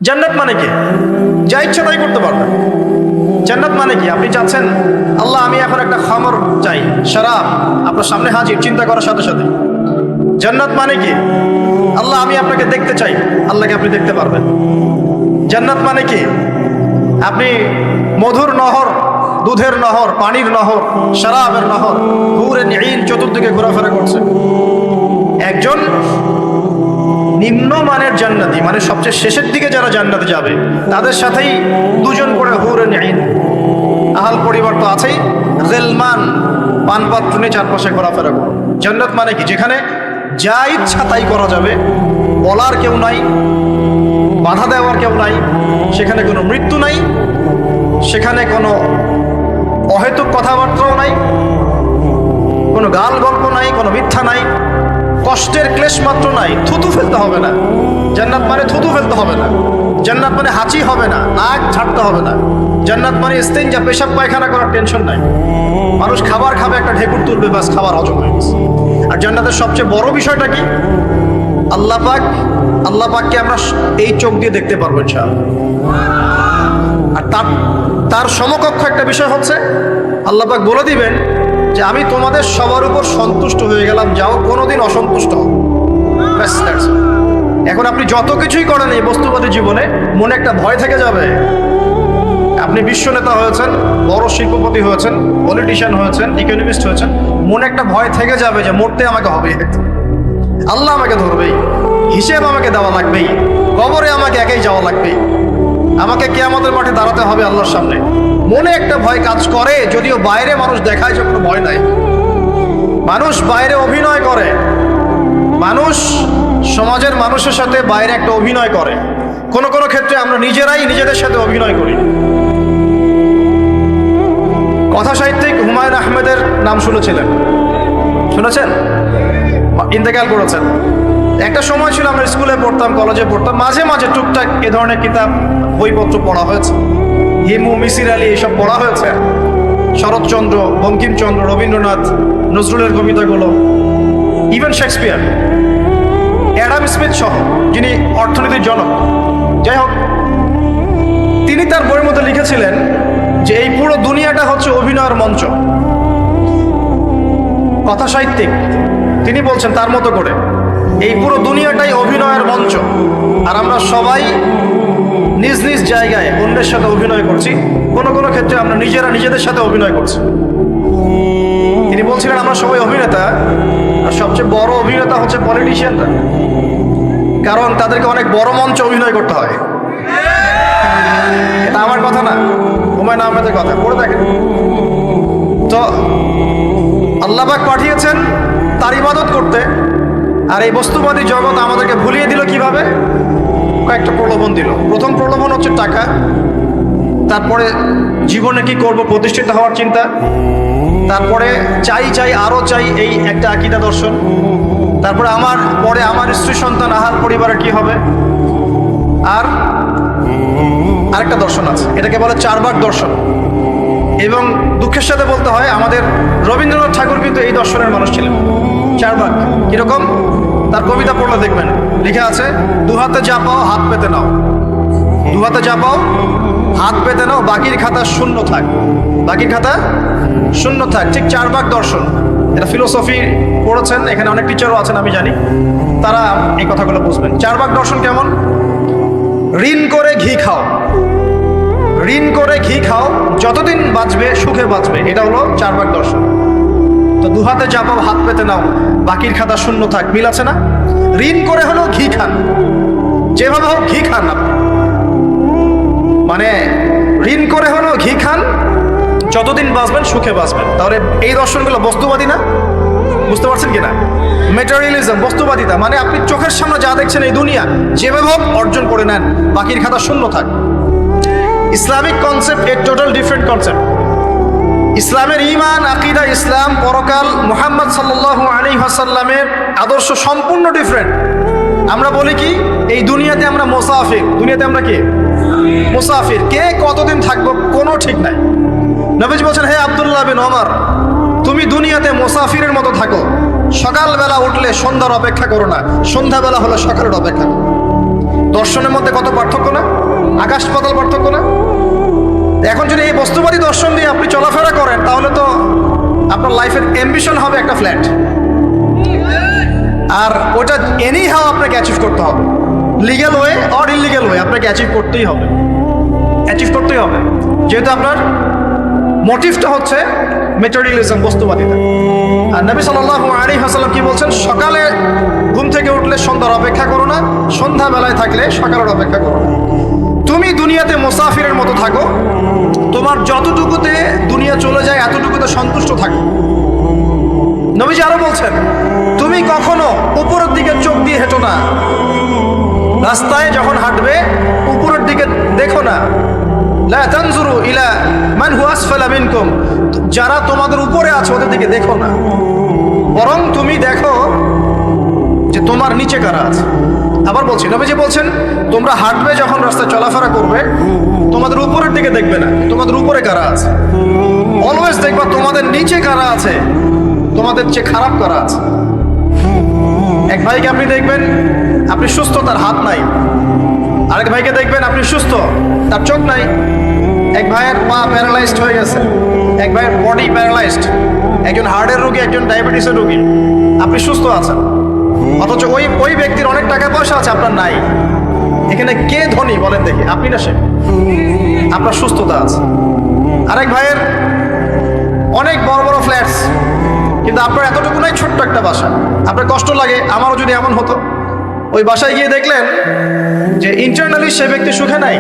জান্নাত মানে কি? যা ইচ্ছা তাই করতে পারবেন। জান্নাত মানে কি? আপনি চাচ্ছেন আল্লাহ আমি এখন একটা খামর চাই, শরাব আপনার সামনে হাজির, চিন্তা করার সাথে সাথে। জান্নাত মানে কি? আল্লাহ আমি আপনাকে দেখতে চাই, আল্লাহকে আপনি দেখতে পারবেন। জান্নাত মানে কি? আপনি মধুর নহর, দুধের নহর, পানির নহর, শরাবের নহর, হুরে নিঈন চতুর্দিকে ঘোরাফেরা করছে। একজন নিম্নমানের জান্নাতি, মানে সবচেয়ে শেষের দিকে যারা জান্নাতে যাবে তাদের সাথেই দুজন করে হুরে নিঈন, আহাল পরিবার তো আছেই, গিলমান পানপাত্র নিয়ে চারপাশে ঘোরাফেরা করো। জান্নাত মানে কি? যেখানে যা ইচ্ছা তাই করা যাবে, বলার কেউ নাই, বাধা দেওয়ার কেউ নাই, সেখানে কোনো মৃত্যু নাই, সেখানে কোনো অহেতুক কথাবার্তাও নাই, কোনো গাল গল্প নাই, কোনো মিথ্যা নাই, কষ্টের ক্লেশ মাত্র নাই, থুতু ফেলতে হবে না। জান্নাত মানে থুতু ফেলতে হবে না। জান্নাত মানে হাঁচি হবে না, নাক ঝাড়তে হবে না। জান্নাত মানে ইস্তেঞ্জা, পেশাব পায়খানা করার টেনশন নাই। মানুষ খাবার খাবে, একটা ঢেকুর তুলবে, বাস খাবার হজম হয়ে গেছে। আর জান্নাতের সবচেয়ে বড় বিষয়টা কি? আল্লাহ পাককে আমরা এই চোখ দিয়ে দেখতে পারবো ইনশাআল্লাহ। আর তার সমকক্ষ একটা বিষয় হচ্ছে আল্লাহ পাক বলে দিবেন যে আমি তোমাদের সবার উপর সন্তুষ্ট হয়ে গেলাম, যাও কোনোদিন অসন্তুষ্ট হও। এখন আপনি যত কিছুই করেন এই বস্তুবাদী জীবনে, মনে একটা ভয় থেকে যাবে। আপনি বিশ্ব নেতা হয়েছেন, বড় শিল্পপতি হয়েছেন, পলিটিশিয়ান হয়েছেন, ইকোনমিস্ট হয়েছেন, মনে একটা ভয় থেকে যাবে যে মরতে আমাকে হবে, আল্লাহ আমাকে ধরবেই, হিসেব আমাকে দেওয়া লাগবেই, কবরে আমাকে একাই যাওয়া লাগবেই, আমাকে কিয়ামতের মাঠে দাঁড়াতে হবে আল্লাহর সামনে। মনে একটা ভয় কাজ করে, যদিও বাইরে মানুষ দেখায় যে কোনো ভয় নাই। মানুষ বাইরে অভিনয় করে, মানুষ সমাজের মানুষের সাথে বাইরে একটা অভিনয় করে। কোনো কোনো ক্ষেত্রে আমরা নিজেরাই নিজেদের সাথে অভিনয় করি। কথা সাহিত্যিক হুমায়ুন আহমেদের নাম শুনেছিলেন? শুনেছেন? ইন্তেকাল করেছেন। একটা সময় ছিল আমরা স্কুলে পড়তাম, কলেজে পড়তাম, মাঝে মাঝে টুকটাক এ ধরনের কিতাব বইপত্র পড়া হয়েছে। হিমু, মিসির আলী এসব পড়া হয়েছে। শরৎচন্দ্র, বঙ্কিমচন্দ্র, রবীন্দ্রনাথ, নজরুলের কবিতাগুলো, ইভেন শেক্সপিয়ার, অ্যাডাম স্মিথ সহ, যিনি অর্থনীতির জনক। যাই হোক, তিনি তার বইয়ের মধ্যে লিখেছিলেন যে এই পুরো দুনিয়াটা হচ্ছে অভিনয়ের মঞ্চ। কথা সাহিত্যিক তিনি বলছেন তার মতো করে এই পুরো দুনিয়াটাই অভিনয়ের মঞ্চ, আর আমরা সবাই নিজ নিজ জায়গায় অন্যের সাথে অভিনয় করছি। কোনো কোনো ক্ষেত্রে আমরা নিজেরা নিজেদের সাথে অভিনয় করছি। তিনি বলছিলেন আমরা সবাই অভিনেতা, আর সবচেয়ে বড় অভিনেতা হচ্ছে পলিটিশিয়ানরা, কারণ তাদেরকে অনেক বড় মঞ্চে অভিনয় করতে হয়। এটা আমার কথা না, হুমায়ুন আহমেদের কথা, পড়ে দেখেন তো। আল্লাহ পাক পাঠিয়েছেন তার ইবাদত করতে, আর এই বস্তুবাদী জগৎ আমাদেরকে ভুলিয়ে দিল কিভাবে? কয়েকটা প্রলোভন দিল। প্রথম প্রলোভন হচ্ছে টাকা, তারপরে জীবনে কি করব, প্রতিষ্ঠিত হওয়ার চিন্তা, তারপরে চাই চাই আরো চাই, এই একটা আকীদা দর্শন, তারপরে আমার স্ত্রী সন্তান আহার পরিবারের কি হবে, আর আরেকটা দর্শন আছে, এটাকে বলে চারবাক দর্শন। এবং দুঃখের সাথে বলতে হয় আমাদের রবীন্দ্রনাথ ঠাকুর কিন্তু এই দর্শনের মানুষ ছিলেন। চারবাক কিরকম? তার কবিতা পড়লে দেখবেন লেখা আছে, দু হাতে যা পাও হাত পেতে নাও, দু হাতে যা পাও হাত পেতে নাও, বাকির খাতা শূন্য থাক, বাকির খাতা শূন্য থাক। ঠিক চারবাক দর্শন। এটা ফিলোসফি পড়েছেন, এখানে অনেক টিচারও আছেন আমি জানি, তারা এই কথাগুলো বুঝবেন। চারবাক দর্শন কেমন? ঋণ করে ঘি খাও, ঋণ করে ঘি খাও, যতদিন বাঁচবে সুখে বাঁচবে, এটা হলো চারবাক দর্শন। তো দু হাতে যা পাও হাত পেতে নাও, বাকির খাতা শূন্য থাক, মিল আছে না? ঋণ করে হলো ঘি খান, যেভাবে হোক ঘি খান আপনি, মানে ঋণ করে হলো ঘি খান, যতদিন বাঁচবেন সুখে বাঁচবেন। তাহলে এই দর্শনগুলো বস্তুবাদী না? বুঝতে পারছেন কিনা? ম্যাটেরিয়ালিজম, বস্তুবাদিতা, মানে আপনি চোখের সামনে যা দেখছেন এই দুনিয়া, যেভাবে হোক অর্জন করে নেন, বাকির খাতা শূন্য থাক। ইসলামিক কনসেপ্ট এর টোটাল ডিফারেন্ট কনসেপ্ট। ইসলামের ঈমান, আকীদা, ইসলাম, পরকাল, মুহাম্মদ সাল্লাল্লাহু আলাইহি ওয়াসাল্লামের আদর্শ সম্পূর্ণ ডিফারেন্ট। আমরা বলি কি, এই দুনিয়াতে আমরা মুসাফির। দুনিয়াতে আমরা কি? মুসাফির। কে কতদিন থাকবো কোনো ঠিক নাই। নবীজি বলছেন, হে আব্দুল্লাহ বিন ওমর, তুমি দুনিয়াতে মুসাফিরের মতো থাকো, সকালবেলা উঠলে সন্ধ্যার অপেক্ষা করো না, সন্ধ্যাবেলা হলে সকালের অপেক্ষা করো। দর্শনের মধ্যে কত পার্থক্য না? আকাশ পাতাল পার্থক্য না? এখন যদি এই বস্তুবাদী দর্শন দিয়ে আপনি চলাফেরা করেন, তাহলে তো আপনার লাইফের অ্যাম্বিশন হবে একটা ফ্ল্যাট, আর ওটা এনি হাও আপনাকে অ্যাচিভ করতে হবে, legal way or illegal way আপনাকে অ্যাচিভ করতেই হবে, যেহেতু আপনার মোটিভটা হচ্ছে মেটেরিয়ালিজম, বস্তুবাদিতা। আর নবী সাল্লাল্লাহু আলাইহি ওয়াসাল্লাম কি বলছেন? সকালে ঘুম থেকে উঠলে সন্ধ্যার অপেক্ষা করো না, সন্ধ্যাবেলায় থাকলে সকালের অপেক্ষা করো না। তুমি দুনিয়াতে মুসাফিরের মতো থাকো, তোমার যতটুকুতে দুনিয়া চলে যায় এতটুকুতে সন্তুষ্ট থাকো। নবীজি আরো বলছেন, তুমি কখনো উপরের দিকে চোখ দিয়ে হেঁটো না, রাস্তায় যখন হাঁটবে উপরের দিকে দেখো না। লা তানজুরু ইলা মান হুয়া আসফালা মিনকুম, যারা তোমাদের উপরে আছে ওদের দিকে দেখো না, বরং তুমি দেখো যে তোমার নিচে কারা আছে। আবার বলছি, নবীজি বলছেন, তোমরা হাঁটবে যখন রাস্তায় চলাফেরা করবে, তোমাদের উপরের দিকে দেখবে না, তোমাদের উপরে কারা আছে। অলওয়েজ দেখবা তোমাদের নিচে কারা আছে, তোমাদের চেয়ে খারাপ কারা আছে। এক ভাইকে আপনি দেখবেন আপনি সুস্থ, তার হাত নাই। আরেক ভাইকে দেখবেন আপনি সুস্থ, তার চোখ নাই। এক ভাইয়ের পা প্যারালাইজড হয়ে গেছে, এক ভাইয়ের বডি প্যারালাইজড, একজন হার্টের রোগী, একজন ডায়াবেটিসের রোগী। আপনি সুস্থ আছেন, অথচ ওই ব্যক্তির অনেক টাকা পয়সা আছে, আপনার নাই। এখানে কে ধনী বলেন দেখি, আপনি না সে? আপনার সুস্থতা আছে। আরেক ভাইয়ের অনেক বড় বড় ফ্ল্যাটস, কিন্তু আপনার এতটুকু নাই, ছোট্ট একটা বাসা। আপনার কষ্ট লাগে, আমারও যদি এমন হতো। ওই বাসায় গিয়ে দেখলেন যে ইন্টারনালি সে ব্যক্তি সুখে নাই,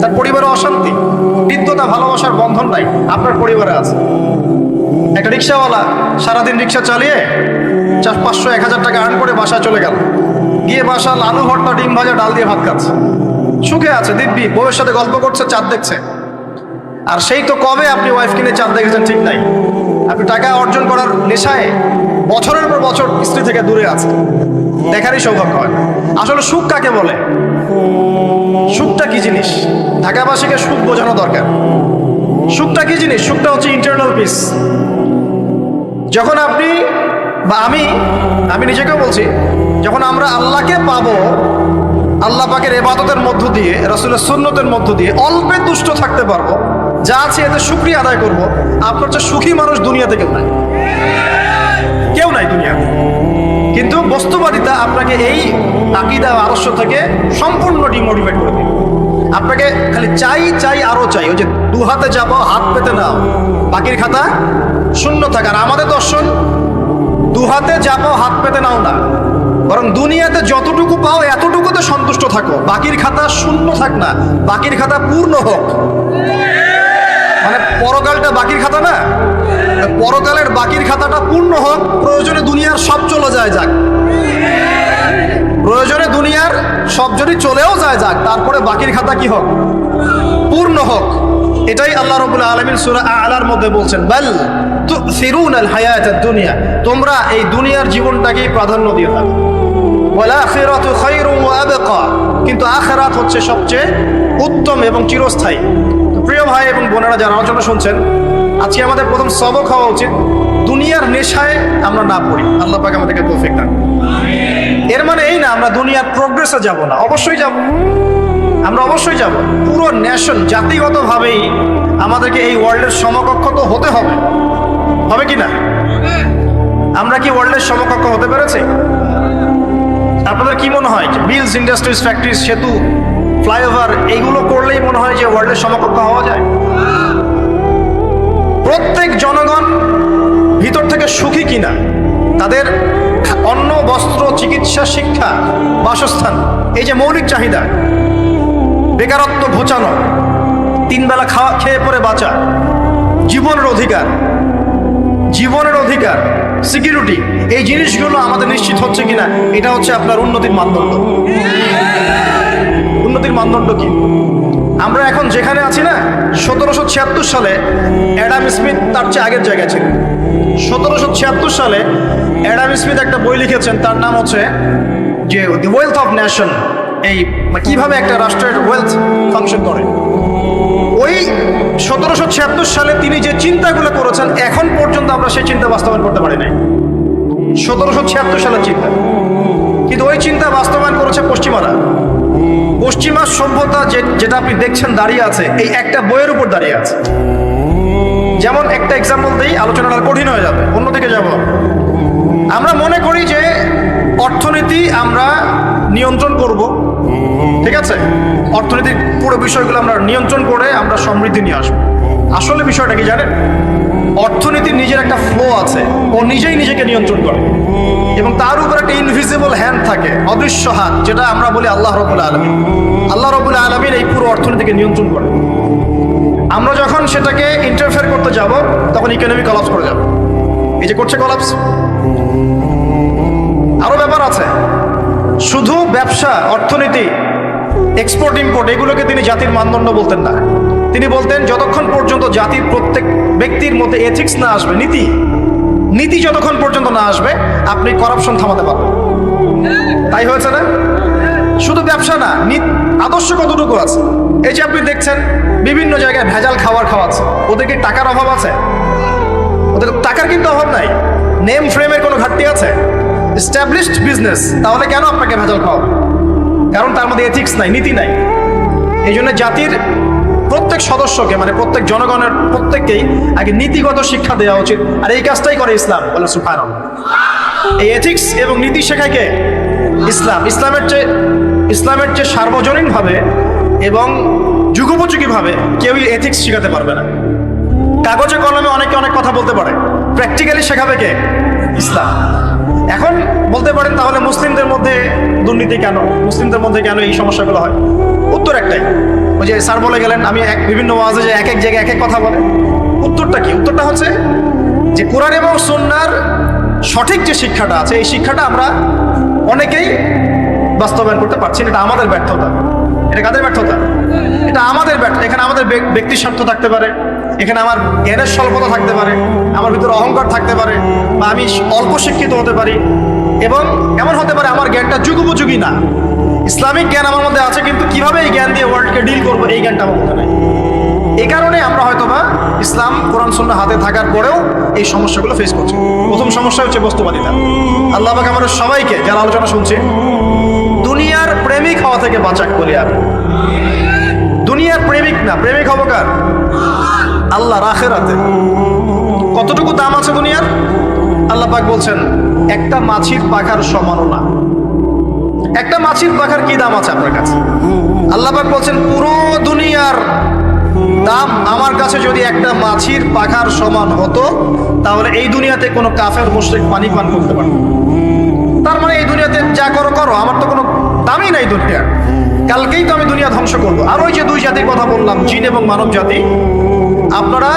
তার পরিবারে অশান্তি, হৃদ্যতা, ভালোবাসার বন্ধন নাই, আপনার পরিবারে আছে। একটা রিক্সাওয়ালা সারাদিন রিক্সা চালিয়ে 500-1000 টাকা আর্ন করে বাসায় চলে গেল, গিয়ে বাসা আলু ভর্তা, ডিম ভাজা, ডাল দিয়ে ভাত খাচ্ছে, সুখে আছে দিব্যি, বউয়ের সাথে গল্প করছে, চাঁদ দেখছে। আর সেই তো কবে আপনি ওয়াইফ কিনে চাঁদ দেখেছেন ঠিক নাই। আপনি টাকা অর্জন করার নেশায় বছরের পর বছর স্ত্রী থেকে দূরে আছে, দেখারই সৌভাগ্য হয় না। আসলে সুখ কাকে বলে? সুখটা কি জিনিস? ঢাকাবাসীকে সুখ বোঝানো দরকার। সুখটা কি জিনিস? সুখটা হচ্ছে ইন্টারনাল পিস। যখন আপনি বা আমি নিজেকেও বলছি, যখন আমরা আল্লাহকে পাবো, আল্লাহ পাকের ইবাদতের মধ্য দিয়ে, রাসূলের সুন্নতের মধ্য দিয়ে অল্পে তুষ্ট থাকতে পারবো, যা আছে এতে শুকরিয়া আদায় করবো, আপনার চেয়ে সুখী মানুষ দুনিয়াতে কেউ নাই দুনিয়াতে। কিন্তু বস্তুবাদিতা আপনাকে এই আকীদা আদর্শ থেকে সম্পূর্ণ ডিমোটিভেট করে দিবে। আপনাকে খালি চাই আরো চাই, ওই যে দু হাতে যাবো হাত পেতে নাও, বাকির খাতা শূন্য থাকার। আমাদের দর্শন দু হাতে যাবো হাত পেতে নাও না, বরং দুনিয়াতে যতটুকু পাও এতটুকুতে সন্তুষ্ট থাকো, বাকির খাতা শূন্য থাক না, বাকির খাতা পূর্ণ হোক। মানে পরকালটা বাকির খাতা না, পরকালের বাকির খাতাটা পূর্ণ হোক। প্রয়োজনে দুনিয়ার সব চলে যায় যাক, প্রয়োজনে দুনিয়ার সব যদি চলেও যায় যাক, তারপরে বাকির খাতা কি হোক? পূর্ণ হোক। এটাই আল্লাহ রাব্বুল আলামিন সূরা আ'লার মধ্যে বলছেন, বাল তুসিরুনাল হায়াতাদ দুনিয়া, তোমরা এই দুনিয়ার জীবনটাকেই প্রাধান্য দিয়ে থাকো। ওয়াল আখিরাতু খায়রুন ওয়া আবকা, কিন্তু আখিরাত হচ্ছে সবচেয়ে উত্তম এবং চিরস্থায়ী। প্রিয় ভাই এবং বোনেরা যারা আলোচনা শুনছেন, আজকে আমাদের প্রথম সবক হওয়া উচিত দুনিয়ার নেশায় আমরা না পড়ি। আল্লাহ পাক আমাদেরকে তৌফিক দান। এর মানে এই না আমরা দুনিয়ার প্রোগ্রেসে যাব না, অবশ্যই যাব, আমরা অবশ্যই যাব। পুরো নেশন জাতিগতভাবেই আমাদেরকে এই ওয়ার্ল্ডের সমকক্ষ তো হতে হবে, হবে কি না? আমরা কি ওয়ার্ল্ডের সমকক্ষ হতে পেরেছি? আপনাদের কি মনে হয় মিলস, ইন্ডাস্ট্রিজ, ফ্যাক্টরিজ, সেতু, ফ্লাইওভার এইগুলো করলেই মনে হয় যে ওয়ার্ল্ডের সমকক্ষ হওয়া যায়? প্রত্যেক জনগণ ভিতর থেকে সুখী কিনা, তাদের অন্ন, বস্ত্র, চিকিৎসা, শিক্ষা, বাসস্থান, এই যে মৌলিক চাহিদা, বেকারত্ব ঘোচানো, 3 বেলা খেয়ে পরে বাঁচা, জীবনের অধিকার, সিকিউরিটি, এই জিনিসগুলো আমাদের নিশ্চিত হচ্ছে কিনা, এটা হচ্ছে আপনার উন্নতির মানদণ্ড। উন্নতির মানদণ্ড কি? আমরা এখন যেখানে আছি না, 1776 সালে অ্যাডাম স্মিথ তার চেয়ে আগের জায়গায় ছিলেন। 1776 সালে অ্যাডাম স্মিথ একটা বই লিখেছেন, তার নাম হচ্ছে যে দি ওয়েলথ অফ নেশন, এই কিভাবে একটা রাষ্ট্রের ওয়েলথ ফাংশন করে। ওই 1776 সালে তিনি যে চিন্তাগুলো করেছেন, এখন পর্যন্ত আমরা সেই চিন্তা বাস্তবায়ন করতে পারি নাই। 1776 সালের চিন্তা, কিন্তু ওই চিন্তা বাস্তবায়ন করেছে পশ্চিমারা। পশ্চিমা সভ্যতা যেটা আপনি দেখছেন দাঁড়িয়ে আছে এই একটা বইয়ের উপর দাঁড়িয়ে আছে। যেমন একটা এক্সাম্পল দিই, আলোচনাটা কঠিন হয়ে যাবে, অন্যদিকে যাব। আমরা মনে করি যে অর্থনীতি আমরা নিয়ন্ত্রণ করব, ঠিক আছে, অর্থনীতির পুরো বিষয়গুলো আমরা নিয়ন্ত্রণ করে আমরা সমৃদ্ধি নিয়ে আসবো। আসলে বিষয়টা কি জানেন? অর্থনীতির নিজের একটা ফ্লো আছে, ও নিজেই নিজেকে নিয়ন্ত্রণ করে, এবং তার উপর একটা ইনভিজিবল হ্যান্ড থাকে, অদৃশ্য হাত, যেটা আমরা বলি আল্লাহ রাব্বুল আলামিন। আল্লাহ রাব্বুল আলামিন এই পুরো অর্থনীতিকে নিয়ন্ত্রণ করে। আমরা যখন সেটাকে ইন্টারফেয়ার করতে যাব তখন ইকোনমি কলাপস করে যাবে। এই যে করছে কলাপস। আরো ব্যাপার আছে, শুধু ব্যবসা, অর্থনীতি, এক্সপোর্ট ইম্পোর্ট এগুলোকে তিনি জাতির মানদণ্ড বলতেন না। তিনি বলতেন যতক্ষণ পর্যন্ত জাতির প্রত্যেক ব্যক্তির মধ্যে এথিক্স না আসবে, নীতি যতক্ষণ পর্যন্ত না আসবে আপনি করাপশন থামাতে পারবেন। তাই হয়েছে না? শুধু ব্যবসা না, আদর্শ কতটুকু আছে? এই যে আপনি দেখছেন বিভিন্ন জায়গায় ভেজাল খাবার খাওয়াচ্ছে, ওদের কি টাকার অভাব আছে? ওদের টাকার কিন্তু অভাব নাই। নেম ফ্রেমের কোনো ঘাটতি আছে? এস্টাবলিশড বিজনেস, তাহলে কেন আপনাকে ভেজাল খাওয়াবে? কারণ তার মধ্যে এথিক্স নাই, নীতি নাই। এই জন্য জাতির প্রত্যেক সদস্যকে, মানে প্রত্যেক জনগণের প্রত্যেককেই আগে নীতিগত শিক্ষা দেওয়া উচিত। আর এই কাজটাই করে ইসলাম, বলে সুবহানাল্লাহ। এই এথিক্স এবং নীতি শেখায় কে? ইসলাম। ইসলামের চেয়ে সার্বজনীনভাবে এবং যুগোপযোগীভাবে কেউই এথিক্স শেখাতে পারবে না। কাগজে কলমে অনেকে অনেক কথা বলতে পারে, প্র্যাকটিক্যালি শেখাবে কে? ইসলাম। এখন বলতে পারেন তাহলে মুসলিমদের মধ্যে দুর্নীতি কেন, মুসলিমদের মধ্যে কেন এই সমস্যাগুলো হয়? উত্তর একটাই, ওই যে স্যার বলে গেলেন, আমি বিভিন্ন ওয়াজে যে এক এক জায়গায় এক এক কথা বলে। উত্তরটা কি? উত্তরটা হচ্ছে যে কোরআন এবং সুন্নাহর সঠিক যে শিক্ষাটা আছে, এই শিক্ষাটা আমরা অনেকেই বাস্তবায়ন করতে পারছি না। এটা আমাদের ব্যর্থতা। এটা কাদের ব্যর্থতা? এটা আমাদের ব্যর্থতা। এখানে আমাদের ব্যক্তির স্বার্থ থাকতে পারে, এখানে আমার জ্ঞানের স্বল্পতা থাকতে পারে, আমার ভিতরে অহংকার থাকতে পারে, বা আমি অল্প শিক্ষিত হতে পারি, এবং এমন হতে পারে আমার জ্ঞানটা যুগোপযোগী না। ইসলামিক জ্ঞান আমার মধ্যে আছে, কিন্তু কিভাবে এই জ্ঞান দিয়ে ওয়ার্ল্ডকে ডিল করবো এই জ্ঞানটা আমার মধ্যে নেই। এই কারণে আমরা হয়তোবা ইসলাম, কোরআন সুন্নাহ হাতে থাকার পরেও এই সমস্যাগুলো ফেস করছি। প্রথম সমস্যা হচ্ছে বস্তুবাদিতা। আল্লাহ পাক আমাদের সবাইকে, যারা আলোচনা শুনছে, দুনিয়ার প্রেমিক হওয়া থেকে বাঁচাক বলি আমি। দুনিয়ার প্রেমিক না, প্রেমিক হবো কার? আল্লাহর, আখিরাতে। কতটুকু দাম আছে দুনিয়ার? আল্লাহ পাক বলছেন একটা মাছির পাখার সমানও না। একটা মাছির পাখার কি দাম আছে আপনার কাছে? আল্লাহ পাক বলছেন পুরো দুনিয়ার দাম আমার কাছে যদি একটা মাছির পাখার সমান হতো, তাহলে এই দুনিয়াতে কোনো কাফের মুশরিক পানি পান করতে পারত। তার মানে এই দুনিয়াতে যা করো করো, আমার তো কোনো দামই নাই দুনিয়ার। কালকেই তো আমি দুনিয়া ধ্বংস করবো। আর ওই যে দুই জাতির কথা বললাম, জিন এবং মানব জাতি, আপনারা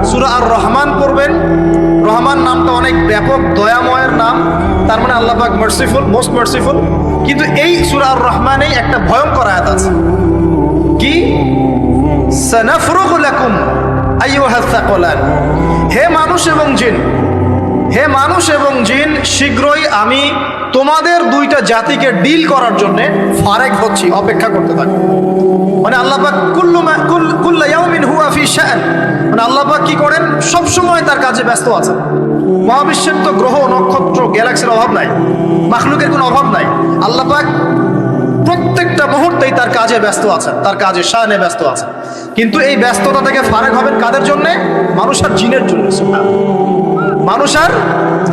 সূরা আর রহমান পড়বেন। রহমান নামটা অনেক ব্যাপক, দয়াময়ের নাম, তার মানে আল্লাহ পাক মার্সিফুল, মোস্ট মার্সিফুল। কিন্তু এই সূরা আর রহমানেই একটা ভয়ঙ্কর আয়াত আছে, কি? সানাফরুগু লাকুম আইয়ুহাস সাকলান। হে মানুষ এবং জিন, হে মানুষ এবং জিন, শীঘ্রই আমি তোমাদের দুইটা জাতিকে ডিল করার জন্য ফারেক হচ্ছি, অপেক্ষা করতে থাকি। মানে আল্লাহ পাক কুল্লু ইয়াউমিন হুয়া ফি শাআন, মানে আল্লাহ পাক কি করেন? সব সময় তার কাজে ব্যস্ত আছেন। মহাবিশ্বের তো গ্রহ, নক্ষত্র, গ্যালাক্সির অভাব নাই, মাখলুকের কোনো অভাব নাই। আল্লাহ পাক প্রত্যেকটা মুহূর্তেই তার কাজে ব্যস্ত আছেন, তার কাজে শানে ব্যস্ত আছেন। কিন্তু এই ব্যস্ততা থেকে ফারেক হবেন কাদের জন্য? মানুষ আর জিনের জন্য। মানুষ আর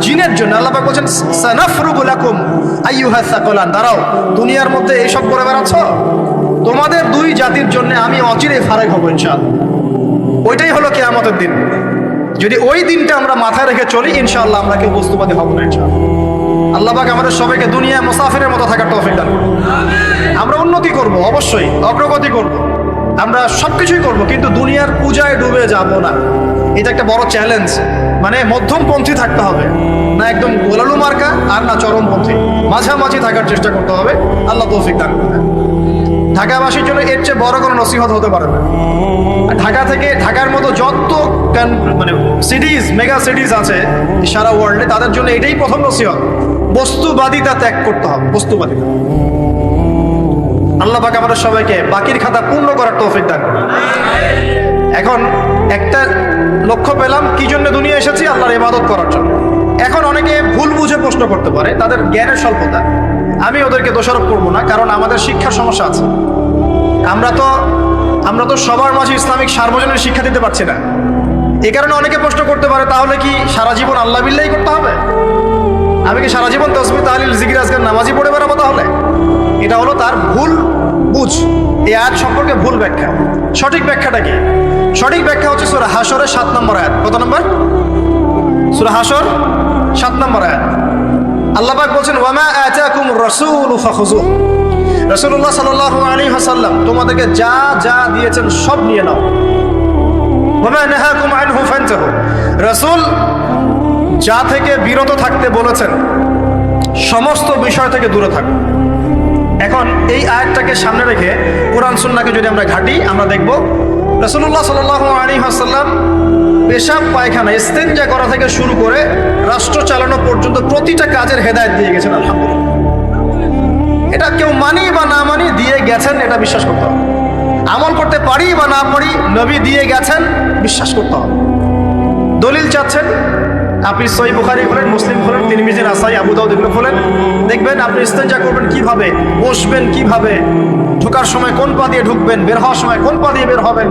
জিনের জন্য আল্লাহ পাক বলছেন সানাফরুগু লাকুম আইয়ুহাস সাকলান। দাঁড়াও, দুনিয়ার মধ্যে এইসব করে বেড়াচ্ছ, তোমাদের দুই জাতির জন্য আমি অচিরেই ফারেক হবো ইনশাআল্লাহ। ওইটাই হলো কিয়ামতের দিন। যদি ওই দিনটা আমরা মাথায় রেখে চলি, ইনশাআল্লাহ আমরা কেউ বস্তুবাদী হব না ইনশাআল্লাহ। আল্লাহ পাক আমাদের সবাইকে দুনিয়ায় মুসাফিরের মতো থাকার তৌফিক দান করুন। আমরা উন্নতি করব, অবশ্যই অগ্রগতি করব, আমরা সবকিছুই করব, কিন্তু দুনিয়ার পূজায় ডুবে যাব না। এটা একটা বড় চ্যালেঞ্জ। মানে মধ্যমপন্থী থাকতে হবে, না একদম গোলালু মার্কা আর না চরমপন্থী, মাঝামাঝি থাকার চেষ্টা করতে হবে। আল্লাহ তৌফিক দান করবেন। ঢাকাবাসীর জন্য এর চেয়ে বড় কোনো নসিহত হতে পারে না। ঢাকা থেকে, ঢাকার মতো যত মানে সিটিজ, মেগা সিটিজ আছে সারা ওয়ার্ল্ডে, তাদের জন্য এটাই প্রথম নসিহত, বস্তুবাদিতা ত্যাগ করতে হবে। বস্তুবাদিতা। আল্লাহ পাক আমাদের সবাইকে বাকির খাতা পূর্ণ করার তৌফিক দান করুন। এখন একটা লক্ষ্য পেলাম, কি জন্য দুনিয়া এসেছি? আল্লাহর ইবাদত করার জন্য। এখন অনেকে ভুল বুঝে প্রশ্ন করতে পারে, তাদের জ্ঞানের স্বল্পতা। আমি ওদেরকে দোষারোপ করবো না, কারণ আমাদের শিক্ষার সমস্যা আছে। আমরা তো সবার মাঝে ইসলামিক সার্বজনীন শিক্ষা দিতে পারছি না। এই কারণে অনেকে প্রশ্ন করতে পারে, তাহলে কি সারা জীবন আল্লাহ বিল্লাহি করতে হবে? আমি কি সারা জীবন তাসবিহ তাহলিল জিকির আজকার নামাজি পড়ে বেড়াবো? তাহলে এটা হলো তার ভুল বুঝ। এই আয়াত সম্পর্কে ভুল ব্যাখ্যা। সঠিক ব্যাখ্যাটা কি? সঠিক ব্যাখ্যা হচ্ছে সূরা হাশরের 7 নম্বর আয়াত। কত নম্বর? সূরা হাশর 7 নম্বর আয়াত। আল্লাহ পাক বলছেন, ওয়ামা আতাকুমুর রাসূলু ফাখুযুহু। রাসূলুল্লাহ সাল্লাল্লাহু আলাইহি ওয়াসাল্লাম তোমাদেরকে যা যা দিয়েছেন সব নিয়ে নাও। ওয়ামা নাহাকুম আনহু ফান্তাহু। রাসূল যা থেকে বিরত থাকতে বলেছেন সমস্ত বিষয় থেকে দূরে থাকো। এখন এই আয়াতটাকে সামনে রেখে কোরআন সুন্নাহকে যদি আমরা ঘাঁটি, আমরা দেখব রাসূলুল্লাহ সাল্লাল্লাহু আলাইহি ওয়াসাল্লাম পেশাব পায়খানা ইস্তেনজা করা থেকে শুরু করে রাষ্ট্র চালানো পর্যন্ত প্রতিটা কাজের হেদায়েত দিয়ে গেছেন। আলহামদুলিল্লাহ, এটা কেউ মানি বা না মানি দিয়ে গেছেন, এটা বিশ্বাস করতে হবে। আমল করতে পারি বা না পারি, নবী দিয়ে গেছেন, বিশ্বাস করতে হবে। দলিল চাচ্ছেন, আপনি সহিহ বুখারী খোলেন, মুসলিম খোলেন, তিরমিজি, নাসাই, আবু দাউদ এগুলো খোলেন, দেখবেন আপনি ইস্তেনজা করবেন কিভাবে, বসবেন কিভাবে, ঢোকার সময় কোন পা দিয়ে ঢুকবেন, বের হওয়ার সময় কোন পা দিয়ে বের হবেন,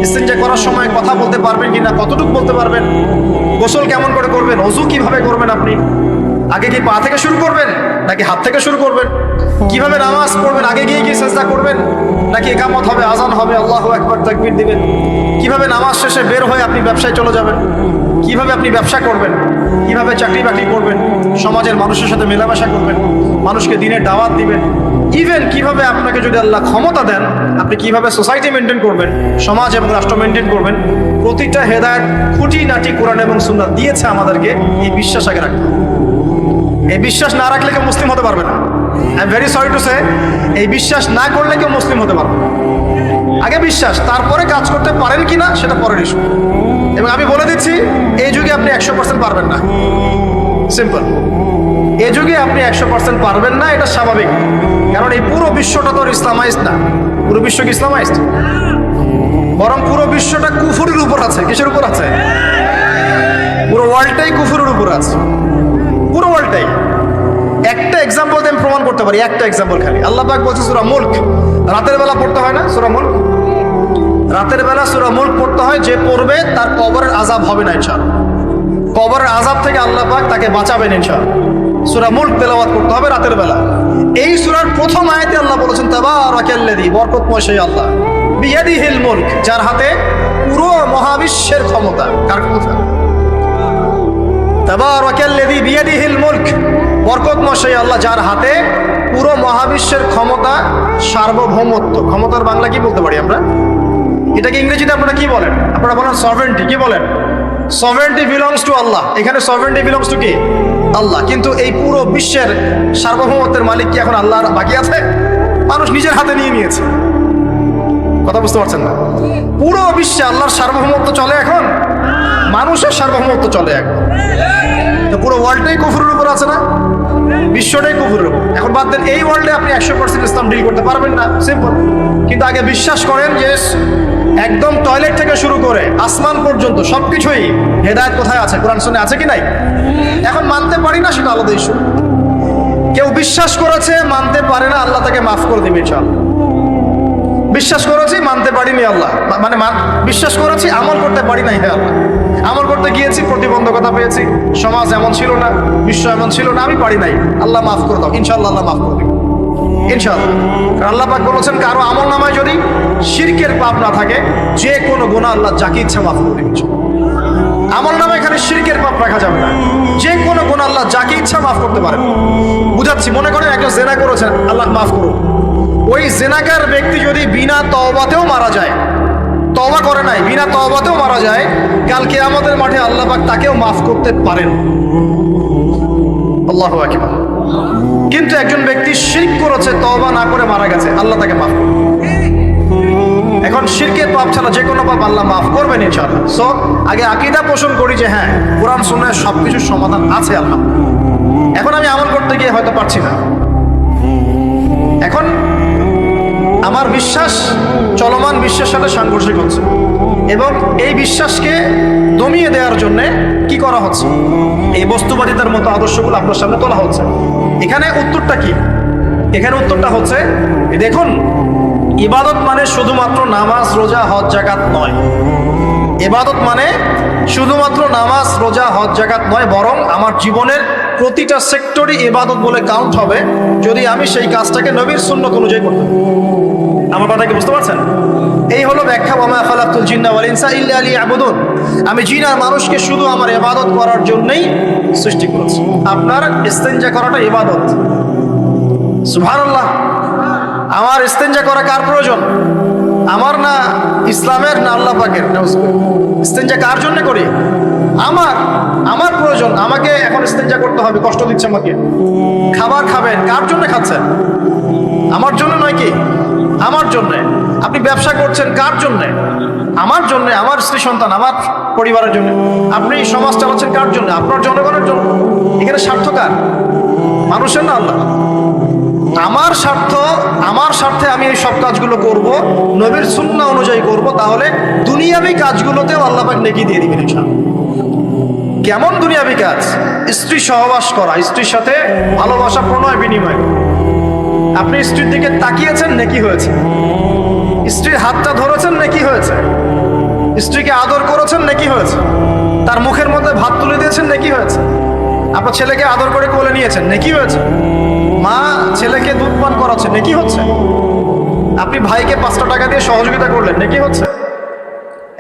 ইস্তেনজা করার সময় কথা বলতে পারবেন কিনা, কতটুকু বলতে পারবেন, গোসল কেমন করে করবেন, ওযু কিভাবে করবেন, আপনি আগে কি পা থেকে শুরু করবেন নাকি হাত থেকে শুরু করবেন, কিভাবে নামাজ পড়বেন, আগে গিয়ে কি সিজদা করবেন নাকি ইকামত হবে, আজান হবে, আল্লাহু আকবার তাকবীর দিবেন, কিভাবে নামাজ শেষে বের হয়ে আপনি ব্যবসায় চলে যাবেন, কিভাবে আপনি ব্যবসা করবেন, কিভাবে চাকরি বাকরি করবেন, সমাজের মানুষের সাথে মেলামেশা করবেন, মানুষকে দিনের দাওয়াত দিবেন, ইভেন কিভাবে আপনাকে যদি আল্লাহ ক্ষমতা দেন আপনি কিভাবে সোসাইটি মেনটেন করবেন, সমাজ এবং রাষ্ট্র মেনটেন করবেন, প্রতিটা হেদায়েত খুঁটিনাটি কোরআন এবং সুন্নাহ দিয়েছে আমাদেরকে। এই বিশ্বাস আগে রাখতে হবে। এই বিশ্বাস না রাখলে কেউ মুসলিম হতে পারবে না। I am very sorry to say, এই বিশ্বাস না করলে কেউ মুসলিম হতে পারবে না। আগে বিশ্বাস, তারপরে কাজ করতে পারেন কিনা সেটা পরের ইস্যু। এবং আমি বলে দিচ্ছি, এই যুগে আপনি 100% পারবেন না। সিম্পল, এই যুগে আপনি 100% পারবেন না, এটা স্বাভাবিক। কারণ এই পুরো বিশ্বটা তো ইসলামাইজড না। পুরো বিশ্ব কি ইসলামাইজড? বরং পুরো বিশ্বটা কুফরের উপর আছে। কিসের উপর আছে? পুরো ওয়ার্ল্ডটাই কুফরের উপর আছে, পুরো ওয়ার্ল্ডটাই। একটা এক্সাম্পল দিয়ে আমি প্রমাণ করতে পারি, একটা এক্সাম্পল খালি। আল্লাহ পাক বলছে সূরা মুলক, রাতের বেলা পড়তে হয় না সূরা মুলক? রাতের বেলা সূরা মুলক পড়তে হয়, যে পড়বে তার কবরের আযাব হবে না ইনশাআল্লাহ। কবরের আযাব থেকে আল্লাহ পাক তাকে বাঁচাবেন ইনশাআল্লাহ। সূরা মুলক তেলাওয়াত করতে হবে রাতের বেলা। এই সূরার প্রথম আয়াতে আল্লাহ বলেছেন, তাবারাকাল্লাযী, বরকতময় সেই আল্লাহ, বিয়াদিহিল মুলক, যার হাতে পুরো মহাবিশ্বের ক্ষমতা। কার ক্ষমতা? তাবারাকাল্লাযী বিয়াদিহিল মুলক, বরকতময় সেই আল্লাহ যার হাতে পুরো মহাবিশ্বের ক্ষমতা, সার্বভৌমত্ব। ক্ষমতার বাংলা কি বলতে পারি আমরা? এটাকে ইংরেজিতে আপনারা কি বলেন? আপনারা বলেন সভারেন্টি। কি বলেন? সভারেন্টি বিলংস টু আল্লাহ। এখানে সভারেন্টি বিলংস টু কি? আল্লাহ। কিন্তু এই পুরো বিশ্বের সার্বভৌমত্বের মালিক কি এখন আল্লাহ বাকি আছে? মানুষ নিজের হাতে নিয়ে নিয়েছে। কথা বুঝতে পারছেন না? পুরো বিশ্বে আল্লাহর সার্বভৌমত্ব চলে এখন, মানুষের সার্বভৌমত্ব চলে এখন। তো পুরো ওয়ার্ল্ডটাই কুফরের উপর আছে না? বিশ্বটাই কুফরের উপর। এখন বাদ দেন, এই ওয়ার্ল্ডে আপনি 100% ইসলাম ডিল করতে পারবেন না, সিম্পল। কিন্তু আগে বিশ্বাস করেন যে একদম টয়লেট থেকে শুরু করে আসমান পর্যন্ত সবকিছুই হেদায়েত কোথায় আছে, কোরআন সুন্নাহ আছে কি নাই? এখন মানতে পারি না, সেটা আলাদা ইস্যু। কেউ বিশ্বাস করেছে, মানতে পারে না, আল্লাহ তাকে মাফ করে দিবে ইনশাআল্লাহ। বিশ্বাস করেছি, মানতে পারিনি, আল্লাহ মানে বিশ্বাস করেছি, আমল করতে পারি নাই, হে আল্লাহ আমল করতে গিয়েছি, প্রতিবন্ধকতা পেয়েছি, সমাজ এমন ছিল না, বিশ্ব এমন ছিল না, আমি পারি নাই, আল্লাহ মাফ করে দাও। ইনশাআল্লাহ আল্লাহ মাফ করে দেবে ইনশাআল্লাহ। কারণ আল্লাহ পাক বলেছেন, কারো আমল নামায় যদি শিরকের পাপ না থাকে, যে কোনো গুনাহ আল্লাহ যাকে ইচ্ছা মাফ করে দেবে। আমল নামায় এখানে শিরকের পাপ রাখা যাবে না, যে কোনো গুনাহ আল্লাহ যাকে ইচ্ছা মাফ করতে পারেন। বুঝাচ্ছি, মনে করেন একজন জেনা করেছেন, আল্লাহ মাফ করুন। ওই জেনাকার ব্যক্তি যদি বিনা তওবাতেও মারা যায়, তওবা করে নাই, বিনা তওবাতেও মারা যায়, কাল কিয়ামতের মাঠে আল্লাহ পাক তাকেও মাফ করতে পারেন। আল্লাহু আকবার। কিন্তু একজন ব্যক্তি শিরক করেছে, তওবা না করে মারা গেছে, আল্লাহ তাকে মাফ করবে। এখন শিরকের পাপ ছাড়া যে কোনো পাপ আল্লাহ মাফ করবেন ইনশাআল্লাহ। সো আগে আকীদা পোষণ করি যে হ্যাঁ, কোরআন সুন্নাহয় সবকিছুর সমাধান আছে আলহামদুলিল্লাহ। এখন আমি আমল করতে গিয়ে হয়তো পারছি না, এখন আমার বিশ্বাস চলমান বিশ্বের সাথে সাংঘর্ষিক হচ্ছে, এবং এই বিশ্বাসকে দমিয়ে দেওয়ার জন্য কি করা হচ্ছে? এই বস্তুবাদিতার মতো আদর্শগুলো আপনার সামনে তোলা হচ্ছে। এখানে উত্তরটা কি? এখানে উত্তরটা হচ্ছে, দেখুন ইবাদত মানে শুধুমাত্র নামাজ রোজা হজ জাকাত নয়। ইবাদত মানে শুধুমাত্র নামাজ রোজা হজ জাকাত নয়, বরং আমার জীবনের প্রতিটা সেক্টরই ইবাদত বলে কাউন্ট হবে যদি আমি সেই কাজটাকে নবীর সুন্নত অনুযায়ী করতে পারি। আমার কথা কি বুঝতে পারছেন? এই হলো ব্যাখ্যা, ওয়া মা খালাকতুল জিন্না ওয়াল ইনসা ইল্লা লিয়াবুদুন। আমি জিন আর মানুষকে শুধু আমার ইবাদত করার জন্যই সৃষ্টি করেছি। আপনার ইস্তেঞ্জা করাটা ইবাদত। সুবহানাল্লাহ। আমার ইস্তেঞ্জা করা কার প্রয়োজন? আমার না ইসলামের, না আল্লাহ পাকের? ইস্তেঞ্জা কার জন্য করি? আমার প্রয়োজন। আমাকে এখন ইস্তেঞ্জা করতে হবে, কষ্ট দিচ্ছে আমাকে। খাবার খাবেন, কার জন্য খাচ্ছেন? আমার জন্য নয় কি? আমার জন্য। আপনি ব্যবসা করছেন, কার জন্য? আমার জন্য, আমার স্ত্রী সন্তান, আমার পরিবারের জন্য। আপনি সমাজ চালাচ্ছেন, কার জন্য? আপনার জনগণের জন্য। এখানে স্বার্থ কার? মানুষের না আল্লাহ? আমার স্বার্থে আমি এই সব কাজগুলো করব, নবীর সুন্নাহ অনুযায়ী করব, তাহলে দুনিয়াবি কাজগুলোতেও আল্লাহ পাক নেকি দিয়ে দিবেন ইনশাআল্লাহ। কেমন দুনিয়াবি কাজ? স্ত্রী সহবাস করা, স্ত্রীর সাথে ভালোবাসা, প্রণয় বিনিময়। আপনি স্ত্রীর দিকে তাকিয়েছেন, নেকি হয়েছে। স্ত্রীর হাতটা ধরেছেন, নেকি হয়েছে। স্ত্রীকে আদর করেছেন, নেকি হয়েছে। তার মুখের মধ্যে ভাত তুলে দিয়েছেন, নেকি হয়েছে। আপনার ছেলেকে আদর করে কোলে নিয়েছেন, নেকি হয়েছে। মা ছেলেকে দুধ পান করাচ্ছে, নেকি হচ্ছে। আপনি ভাইকে 5টা টাকা দিয়ে সহযোগিতা করলেন, নেকি হচ্ছে।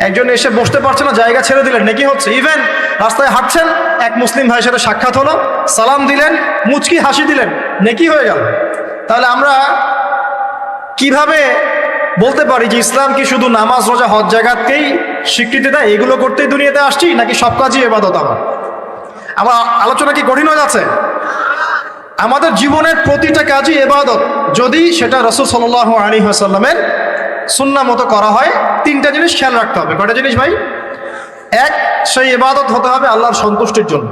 একজন এসে বসতে পারছে না, জায়গা ছেড়ে দিলেন, নেকি হচ্ছে। ইভেন রাস্তায় হাঁটছেন, এক মুসলিম ভাইয়ের সাথে সাক্ষাৎ হলো, সালাম দিলেন, মুচকি হাসি দিলেন, নেকি হয়ে গেল। তাহলে আমরা কিভাবে বলতে পারি যে ইসলাম কি শুধু নামাজ রোজা হজ জাকাতকেই স্বীকৃতি দেয়, এগুলো করতেই দুনিয়াতে আসছি, নাকি সব কাজই ইবাদত? আমার আলোচনা কি কঠিন হয়ে যাচ্ছে? আমাদের জীবনের প্রতিটা কাজই ইবাদত, যদি সেটা রাসূল সাল্লাল্লাহু আলাইহি ওয়াসাল্লামের সুন্নাহ মতো করা হয়। 3টা জিনিস খেয়াল রাখতে হবে। কয়টা জিনিস ভাই? এক, সেই ইবাদত হতে হবে আল্লাহর সন্তুষ্টির জন্য।